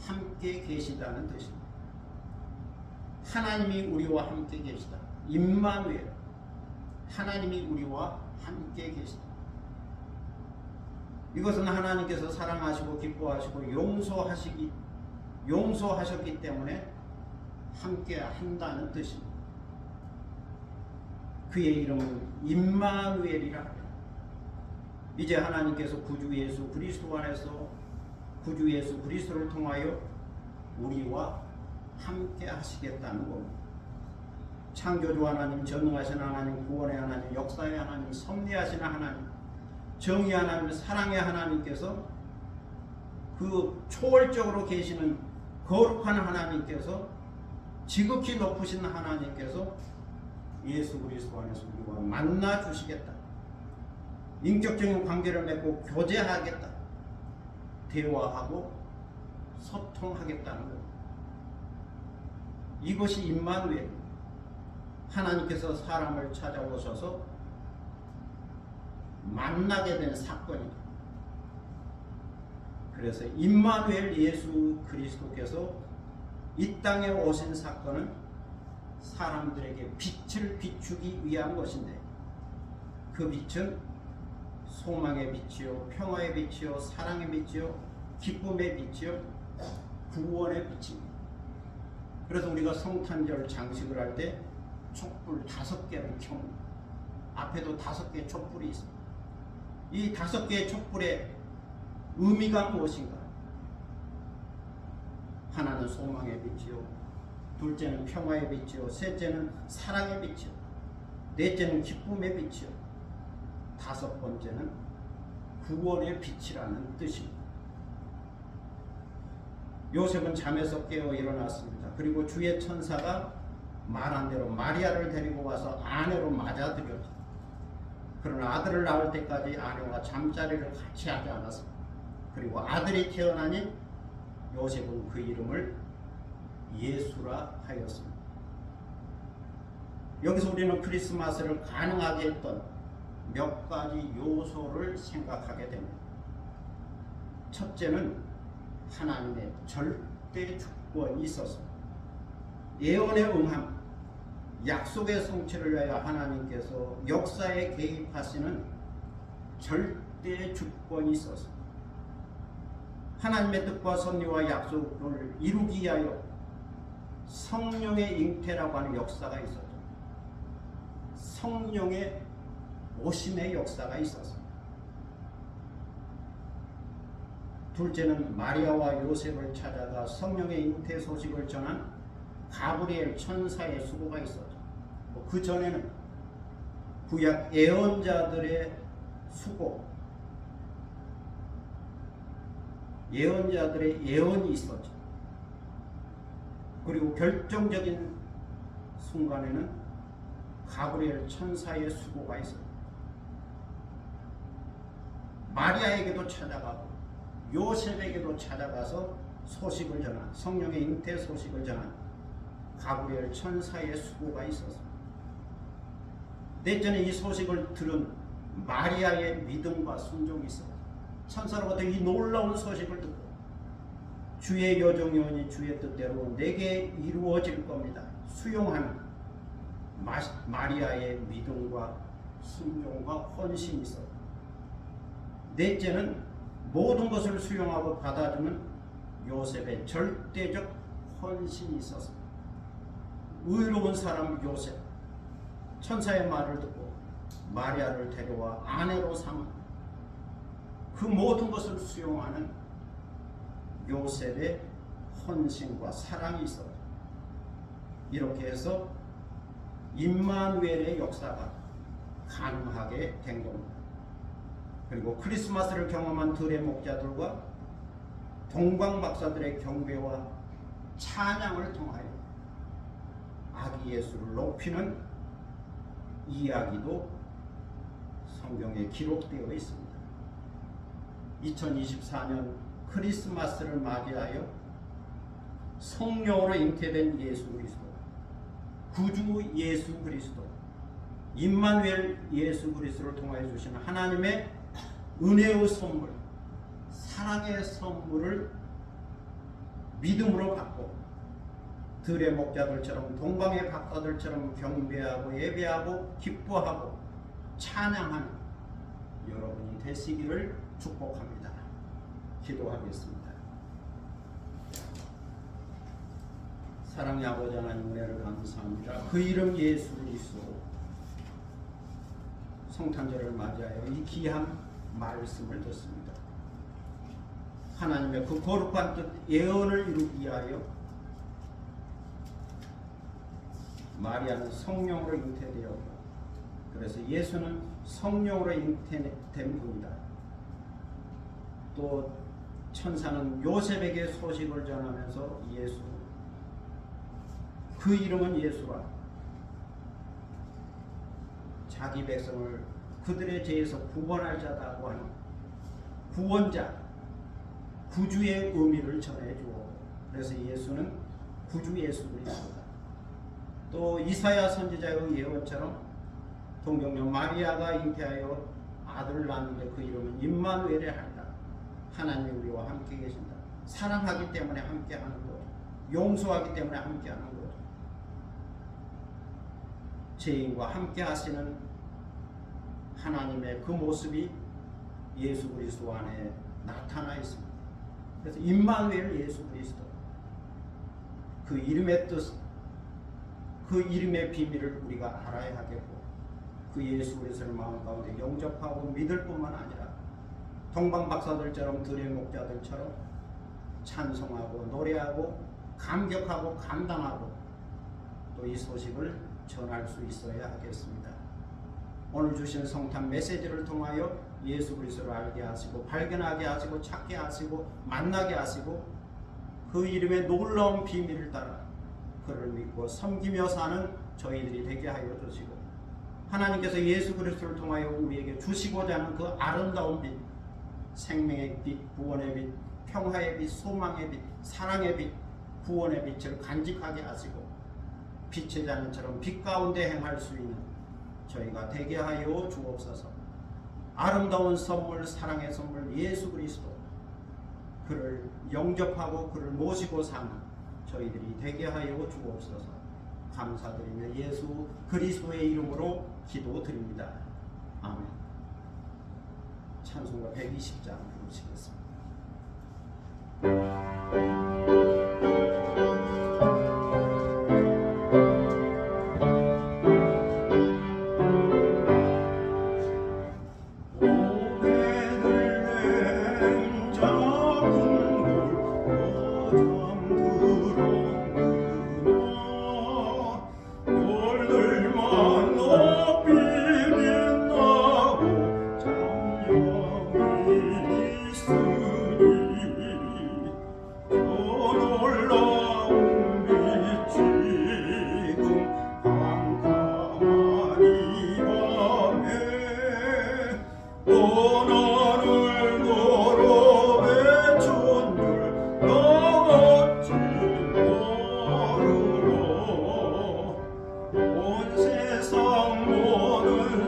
함께 계시다는 뜻입니다. 하나님이 우리와 함께 계시다. 임마누엘, 하나님이 우리와 함께 계시다. 이것은 하나님께서 사랑하시고 기뻐하시고 용서하셨기 때문에 함께 한다는 뜻입니다. 그의 이름은 임마누엘이라 합니다. 이제 하나님께서 구주 예수 그리스도 안에서 구주 예수 그리스도를 통하여 우리와 함께 하시겠다는 겁니다. 창조주 하나님, 전능하신 하나님, 구원의 하나님, 역사의 하나님, 섭리하시는 하나님, 정의 하나님, 사랑의 하나님께서 그 초월적으로 계시는 거룩한 하나님께서, 지극히 높으신 하나님께서 예수 그리스도 안에서 우리와 만나 주시겠다. 인격적인 관계를 맺고 교제하겠다. 대화하고 소통하겠다는 것. 이것이 임마누엘, 하나님께서 사람을 찾아오셔서 만나게 된 사건이다. 그래서 임마누엘 예수 그리스도께서 이 땅에 오신 사건은 사람들에게 빛을 비추기 위한 것인데, 그 빛은 소망의 빛이요, 평화의 빛이요, 사랑의 빛이요, 기쁨의 빛이요, 구원의 빛입니다. 그래서 우리가 성탄절 장식을 할 때 촛불 5개를 켭니다. 앞에도 5개의 촛불이 있습니다. 이 5개의 촛불의 의미가 무엇인가? 하나는 소망의 빛이요, 둘째는 평화의 빛이요, 셋째는 사랑의 빛이요, 넷째는 기쁨의 빛이요, 5번째는 구원의 빛이라는 뜻입니다. 요셉은 잠에서 깨어 일어났습니다. 그리고 주의 천사가 말한 대로 마리아를 데리고 와서 아내로 맞아들였죠. 그러나 아들을 낳을 때까지 아내와 잠자리를 같이 하지 않았습니다. 그리고 아들이 태어나니 요셉은 그 이름을 예수라 하였습니다. 여기서 우리는 크리스마스를 가능하게 했던 몇 가지 요소를 생각하게 됩니다. 첫째는 하나님의 절대 주권이 있었습니다. 예언의 응함, 약속의 성취를 위하여 하나님께서 역사에 개입하시는 절대 주권이 있었습니다. 하나님의 뜻과 섭리와 약속을 이루기 위하여 성령의 잉태라고 하는 역사가 있었죠. 성령의 오심의 역사가 있었습니다. 둘째는 마리아와 요셉을 찾아가 성령의 잉태 소식을 전한 가브리엘 천사의 수고가 있었죠. 그 전에는 구약 예언자들의 수고, 예언자들의 예언이 있었죠. 그리고 결정적인 순간에는 가브리엘 천사의 수고가 있었죠. 마리아에게도 찾아가고 요셉에게도 찾아가서 소식을 전한, 성령의 잉태 소식을 전한 가브리엘 천사의 수고가 있었습니다. 넷째는 이 소식을 들은 마리아의 믿음과 순종이 있었습니다. 천사로부터 이 놀라운 소식을 듣고 주의 여종이오니 주의 뜻대로 내게 이루어질 겁니다. 수용하는 마리아의 믿음과 순종과 헌신이 있어. 넷째는 모든 것을 수용하고 받아주는 요셉의 절대적 헌신이 있었어. 의로운 사람 요셉, 천사의 말을 듣고 마리아를 데려와 아내로 삼은 그 모든 것을 수용하는 요셉의 헌신과 사랑이 있었다. 이렇게 해서 임마누엘의 역사가 가능하게 된 겁니다. 그리고 크리스마스를 경험한 들의 목자들과 동방 박사들의 경배와 찬양을 통하여 아기 예수를 높이는 이야기도 성경에 기록되어 있습니다. 2024년 크리스마스를 맞이하여 성령으로 잉태된 예수 그리스도, 구주 예수 그리스도, 임마누엘 예수 그리스도를 통하여 주시는 하나님의 은혜의 선물, 사랑의 선물을 믿음으로 받고 들의 목자들처럼 동방의 박사들처럼 경배하고 예배하고 기뻐하고 찬양하는 여러분이 되시기를 축복합니다. 기도하겠습니다. 사랑의 아버지 하나님 은혜를 감사합니다. 그 이름 예수 그리스도 성탄절을 맞이하여 이 귀한 말씀을 듣습니다. 하나님의 그 거룩한 뜻 예언을 이루기 위하여 마리아는 성령으로 잉태되었고 그래서 예수는 성령으로 잉태된 분이다. 또 천사는 요셉에게 소식을 전하면서 예수, 그 이름은 예수라, 자기 백성을 그들의 죄에서 구원할 자다고 하는 구원자, 구주의 의미를 전해주어 그래서 예수는 구주 예수 그리스도다. 또 이사야 선지자의 예언처럼 동정녀 마리아가 잉태하여 아들을 낳는데 그 이름은 임마누엘이 하리라. 하나님이 우리와 함께 계신다. 사랑하기 때문에 함께하는 것, 용서하기 때문에 함께하는 것, 죄인과 함께하시는 하나님의 그 모습이 예수 그리스도 안에 나타나 있습니다. 그래서 임마누엘 예수 그리스도, 그 이름의 뜻, 그 이름의 비밀을 우리가 알아야 하겠고 그 예수 그리스도를 마음 가운데 영접하고 믿을 뿐만 아니라 동방 박사들처럼 들의 목자들처럼 찬송하고 노래하고 감격하고 감당하고 또 이 소식을 전할 수 있어야 하겠습니다. 오늘 주신 성탄 메시지를 통하여 예수 그리스도를 알게 하시고 발견하게 하시고 찾게 하시고 만나게 하시고 그 이름의 놀라운 비밀을 따라 그를 믿고 섬기며 사는 저희들이 되게 하여 주시고 하나님께서 예수 그리스도를 통하여 우리에게 주시고자 하는 그 아름다운 빛, 생명의 빛, 구원의 빛, 평화의 빛, 소망의 빛, 사랑의 빛, 구원의 빛을 간직하게 하시고 빛의 자녀처럼 빛 가운데 행할 수 있는 저희가 되게 하여 주옵소서. 아름다운 선물, 사랑의 선물 예수 그리스도, 그를 영접하고 그를 모시고 사는 저희들이 되게 하여 주옵소서. 감사드리며 예수 그리스도의 이름으로 기도드립니다. 아멘. 찬송가 120장 부르시겠습니다.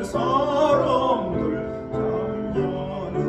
사람들 잠자는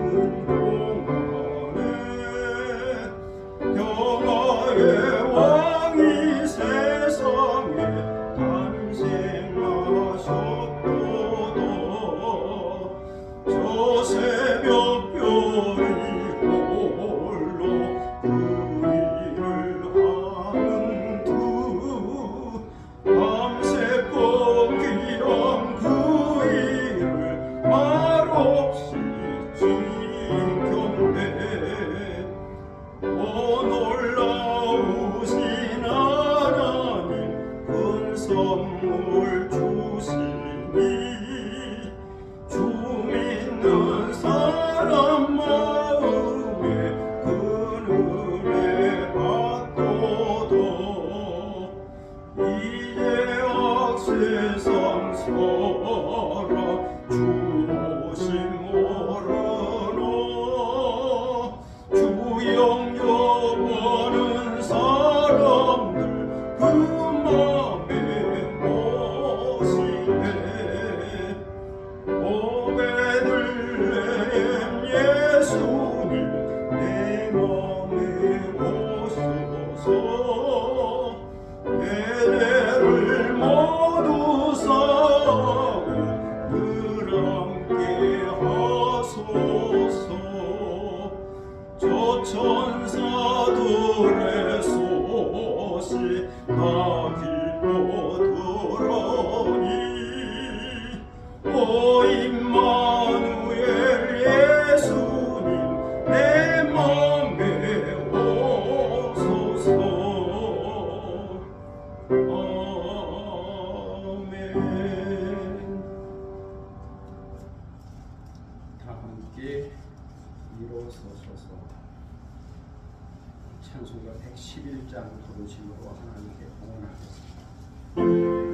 천사들의 소식 나 기뻐 들으니 오 임마누엘 예수님 내 맘에 오소서. 아멘. 다 함께 일어서셔서 찬송가 111장 부르심으로 하나님께 공헌하겠습니다.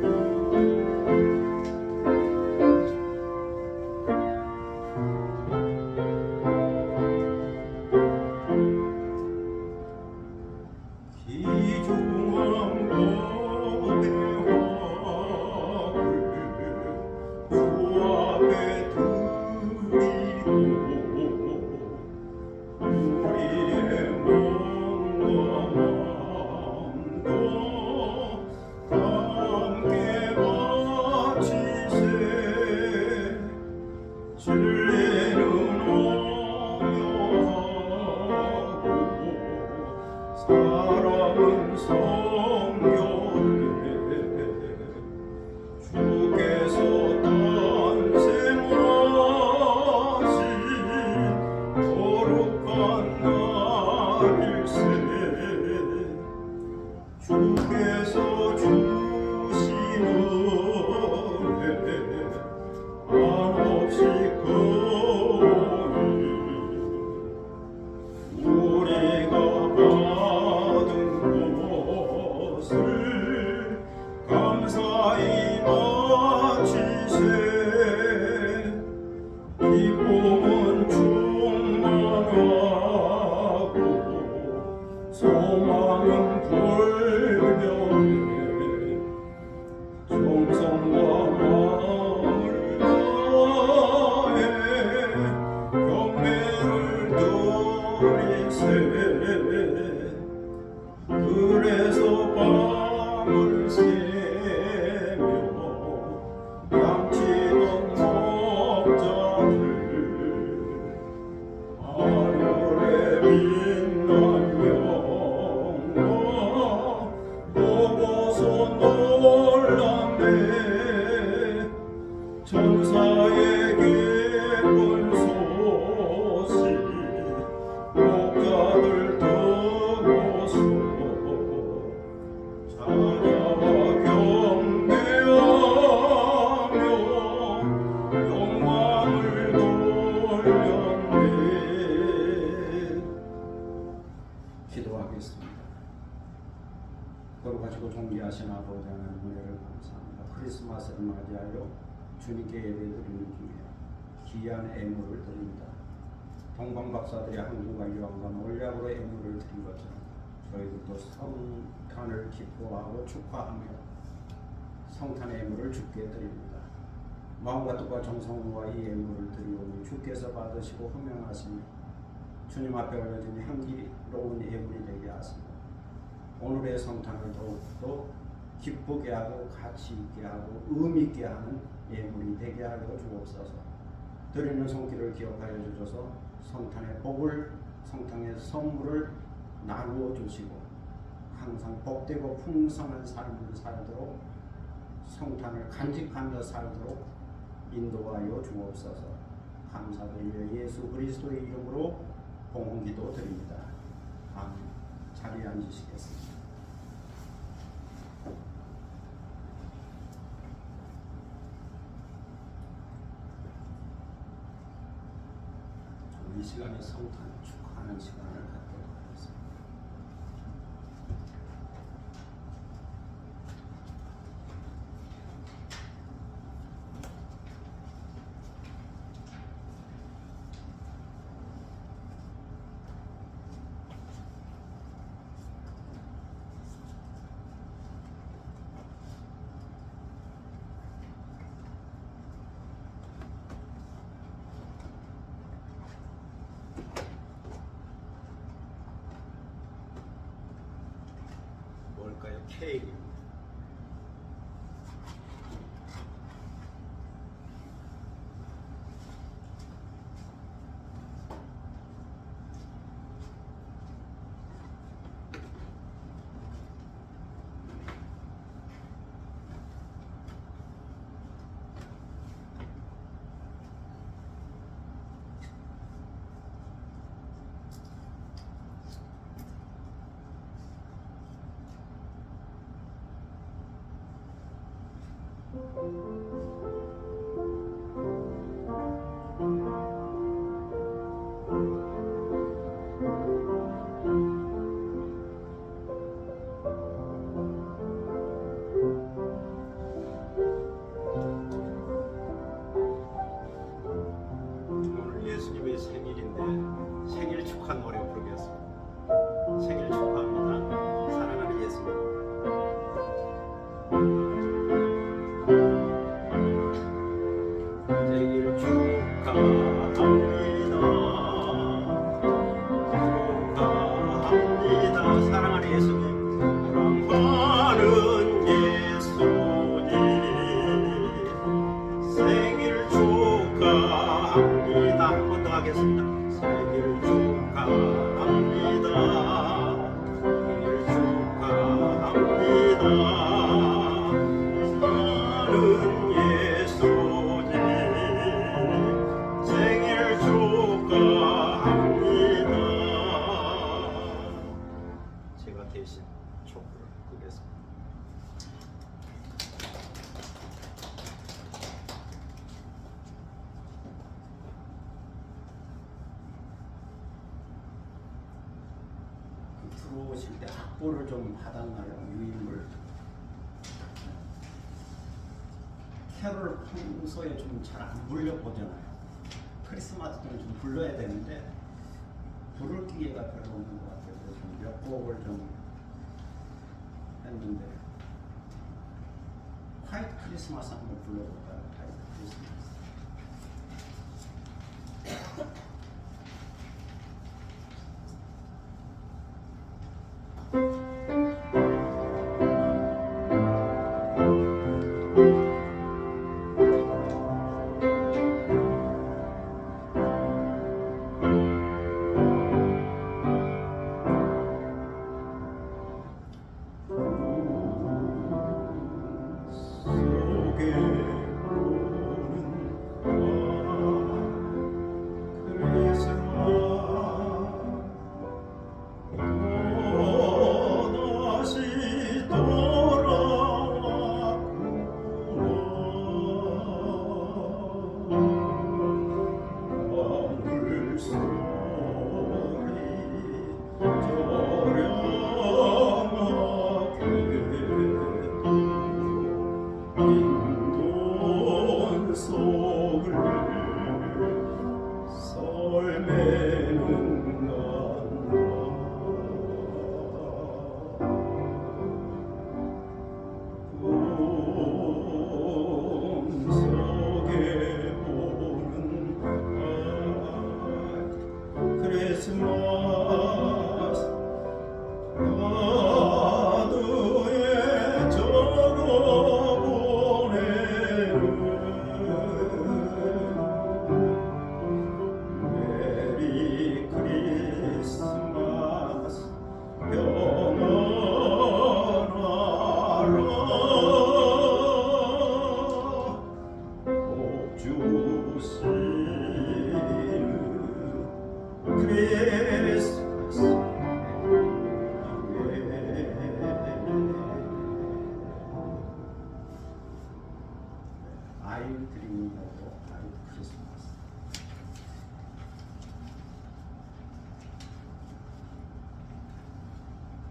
사랑은 성경에 주께서 탄생하신 거룩한 날일세. 주께서 주시는 은혜 한없이 거니 우리가 받은 것을 감사히 바치세. 기쁨은 충만하고 소망은 불명해. 정성과 마음을 다해 경배를 드리세. 그래서 밤을 새며 양치던 목자들 하늘에 빛난 영광 보고서 놀랐네. 천사의 기쁜 소식 목자들 듣고서 찬양과 경배하며 영광을 돌렸네. 기도하겠습니다. 거룩하시고 존귀하신 아버지 하나님 은혜를 감사합니다. 크리스마스를 맞이하여 주님께 예배드리는 중에 귀한 애물을 드립니다. 동방 박사들이 한국과 유황과 몰약으로 애물을 드린 것처럼 저희들도 성탄을 기뻐하고 축하하며 성탄의 애물을 주께 드립니다. 마음과 뜻과 정성과 이 애물을 드리오니 주께서 받으시고 흠명하시며 주님 앞에 올려진 향기로운 애물이 되게 하시고 오늘의 성탄을 더욱더 기쁘게 하고 가치 있게 하고 의미 있게 하는 예물이 되게 하여 주옵소서. 드리는 손길을 기억하여 주셔서 성탄의 복을, 성탄의 선물을 나누어 주시고 항상 복되고 풍성한 삶을 살도록 성탄을 간직하며 살도록 인도하여 주옵소서. 감사드리며 예수 그리스도의 이름으로 봉헌기도 드립니다. 아멘. 자리에 앉으시겠습니다. 이 시간에 성탄 축하하는 시간을 갖도록 하겠습니다. 뭘까요? 케이크. 오늘 예수님의 생일인데 생일 축하 노래 부르겠습니다. 생일 축하합니다. 사랑하는 예수님. 생일 축하합니다. 축하합니다. 사랑하는 예수님. 사랑하는 예수님. 생일 축하합니다. 한 번 더 하겠습니다. 생일 축하합니다. 생일 축하합니다. 사랑하는 예수님. 생일 축하합니다. 제가 대신 촛불을 끄겠습니다. 들어오실 때 악보를 좀 받았나요? 유인물. 캐롤 평소에 좀 잘 안 불려보잖아요. 크리스마스 때는 좀 불러야 되는데 부를 기회가 별로 없는 것 같아요. 그래서 몇 곡을 좀 했는데 화이트 크리스마스 한번 불러볼까요? 화이트 크리스마스.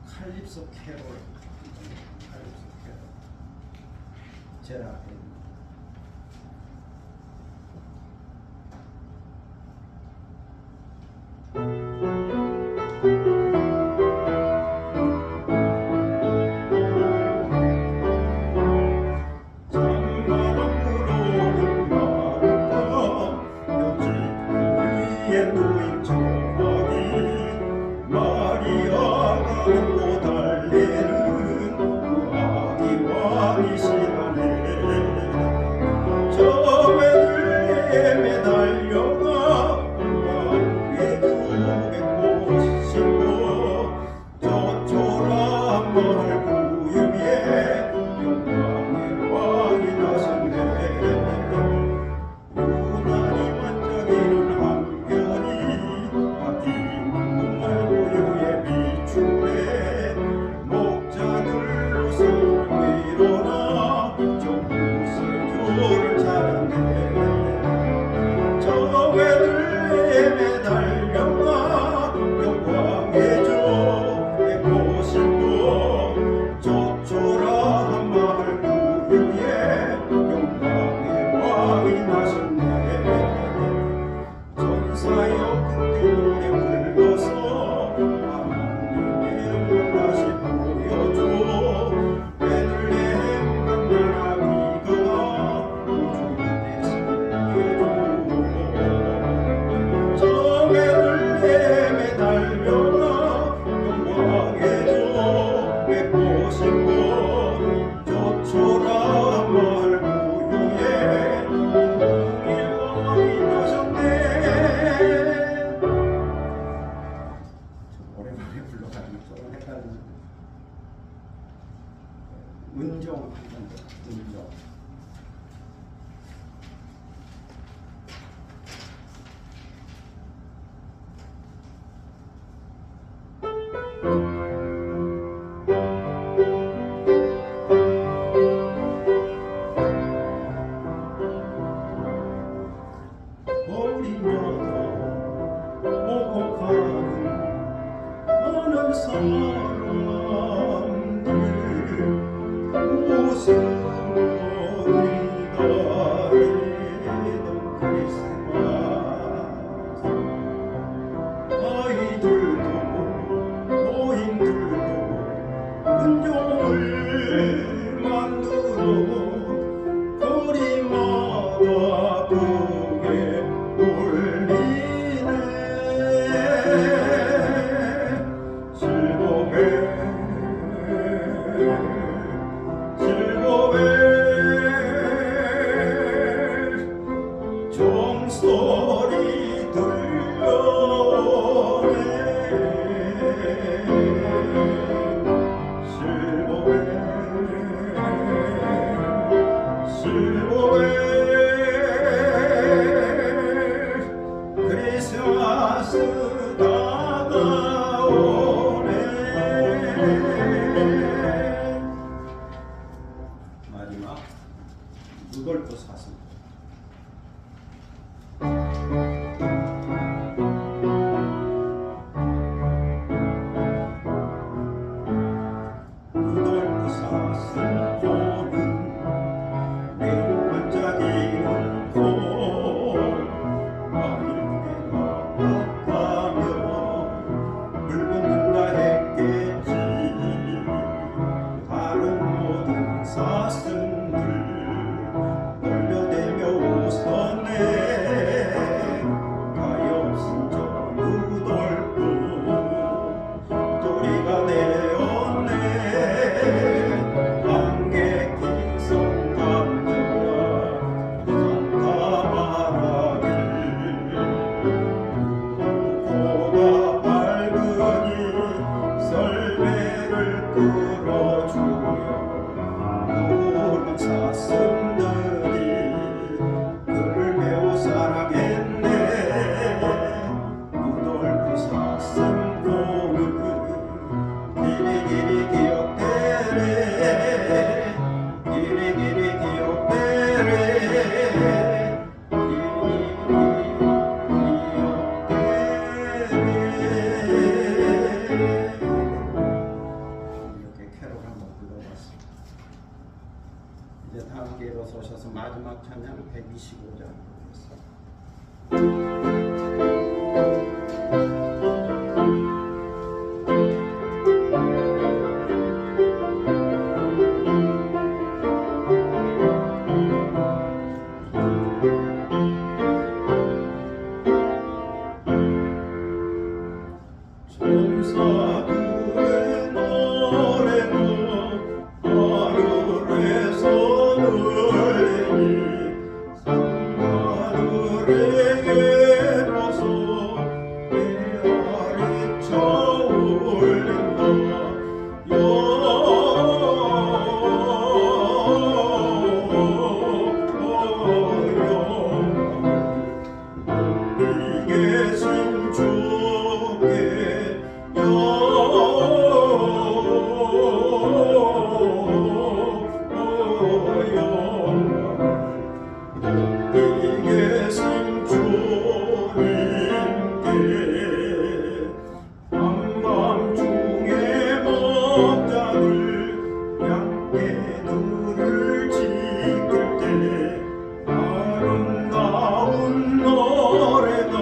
칼립소 캐롤, 칼립소 캐롤, 제라 우유에 은종 한번 더. 은종. 어린 여도 오고가는 어느 사람들 웃음으로 기다리던 크리스마스 아이들도 노인들도 은종을 만들어 거리마다 크게 울리네 즐거워 종소리 들려오네 실보에 크리스마스 다가오네 마지막 루돌프 사슴 루돌프 사슴 코는 매우 반짝이는 코 아이가 아파며 물 붓는다 했겠지 다른 모든 사슴들 돌려대며 웃었네 가엾은 저 루돌프 도리가 되었네 안개 낀 성감자가 산타 말하길 코가 밝으니 썰매를 끌어주며 우는 사슴들이 그를 매우 사랑했네 루돌프 사슴 코는 길이길이 기억되네 길이길이 기억되네 이렇게 캐롤 한번 불러봤습니다. 이제 다음 기회로 오셔서 마지막 찬양 125장 부르겠습니다. 천사들의 노래는 하늘에서 들리니 산하늘에게로서 메아리 차올린다 이 계신 주께 이 계신 주님께 한밤중에 먹자들 양떼들을 지킬 때 아름다운 노래가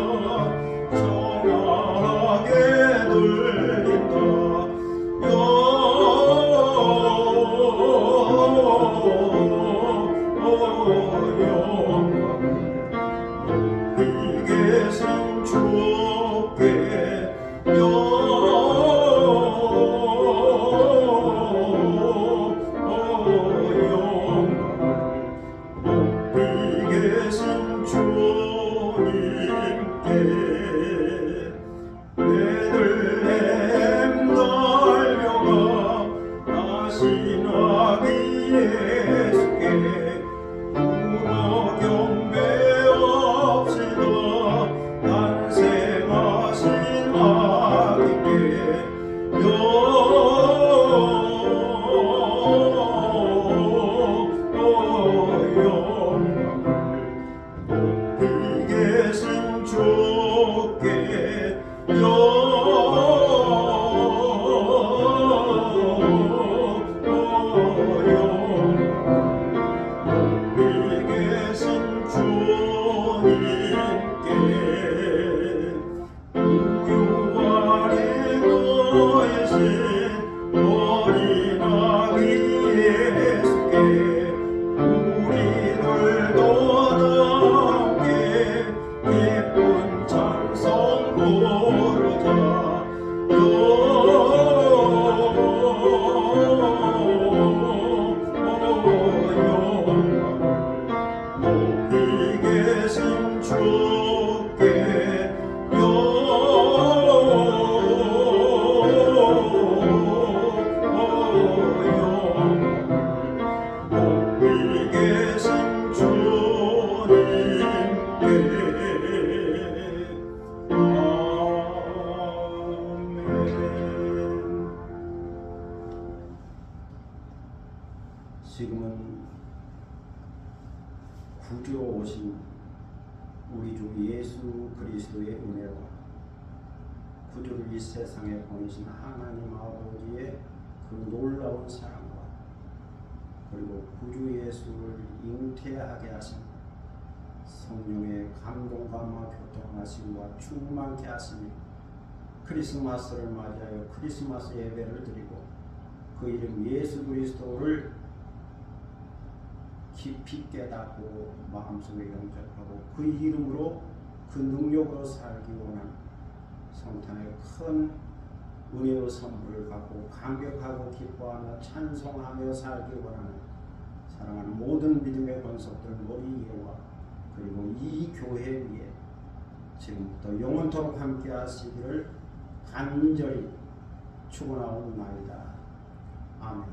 지금은 구주로 오신 우리 주 예수 그리스도의 은혜와 구주를 이 세상에 보내신 하나님 아버지의 그 놀라운 사랑과 그리고 구주 예수를 잉태하게 하신 성령의 감동감과 교통하심과 충만케 하시니 크리스마스를 맞이하여 크리스마스 예배를 드리고 그 이름 예수 그리스도를 깊이 깨닫고 마음속에 영접하고 그 이름으로 그 능력으로 살기 원하는 성탄의 큰 은혜의 선물을 갖고 감격하고 기뻐하며 찬송하며 살기 원하는 사랑하는 모든 믿음의 권속들 머리 위에와 그리고 이 교회 위에 지금부터 영원토록 함께 하시기를 간절히 축원하옵나이다. 아멘.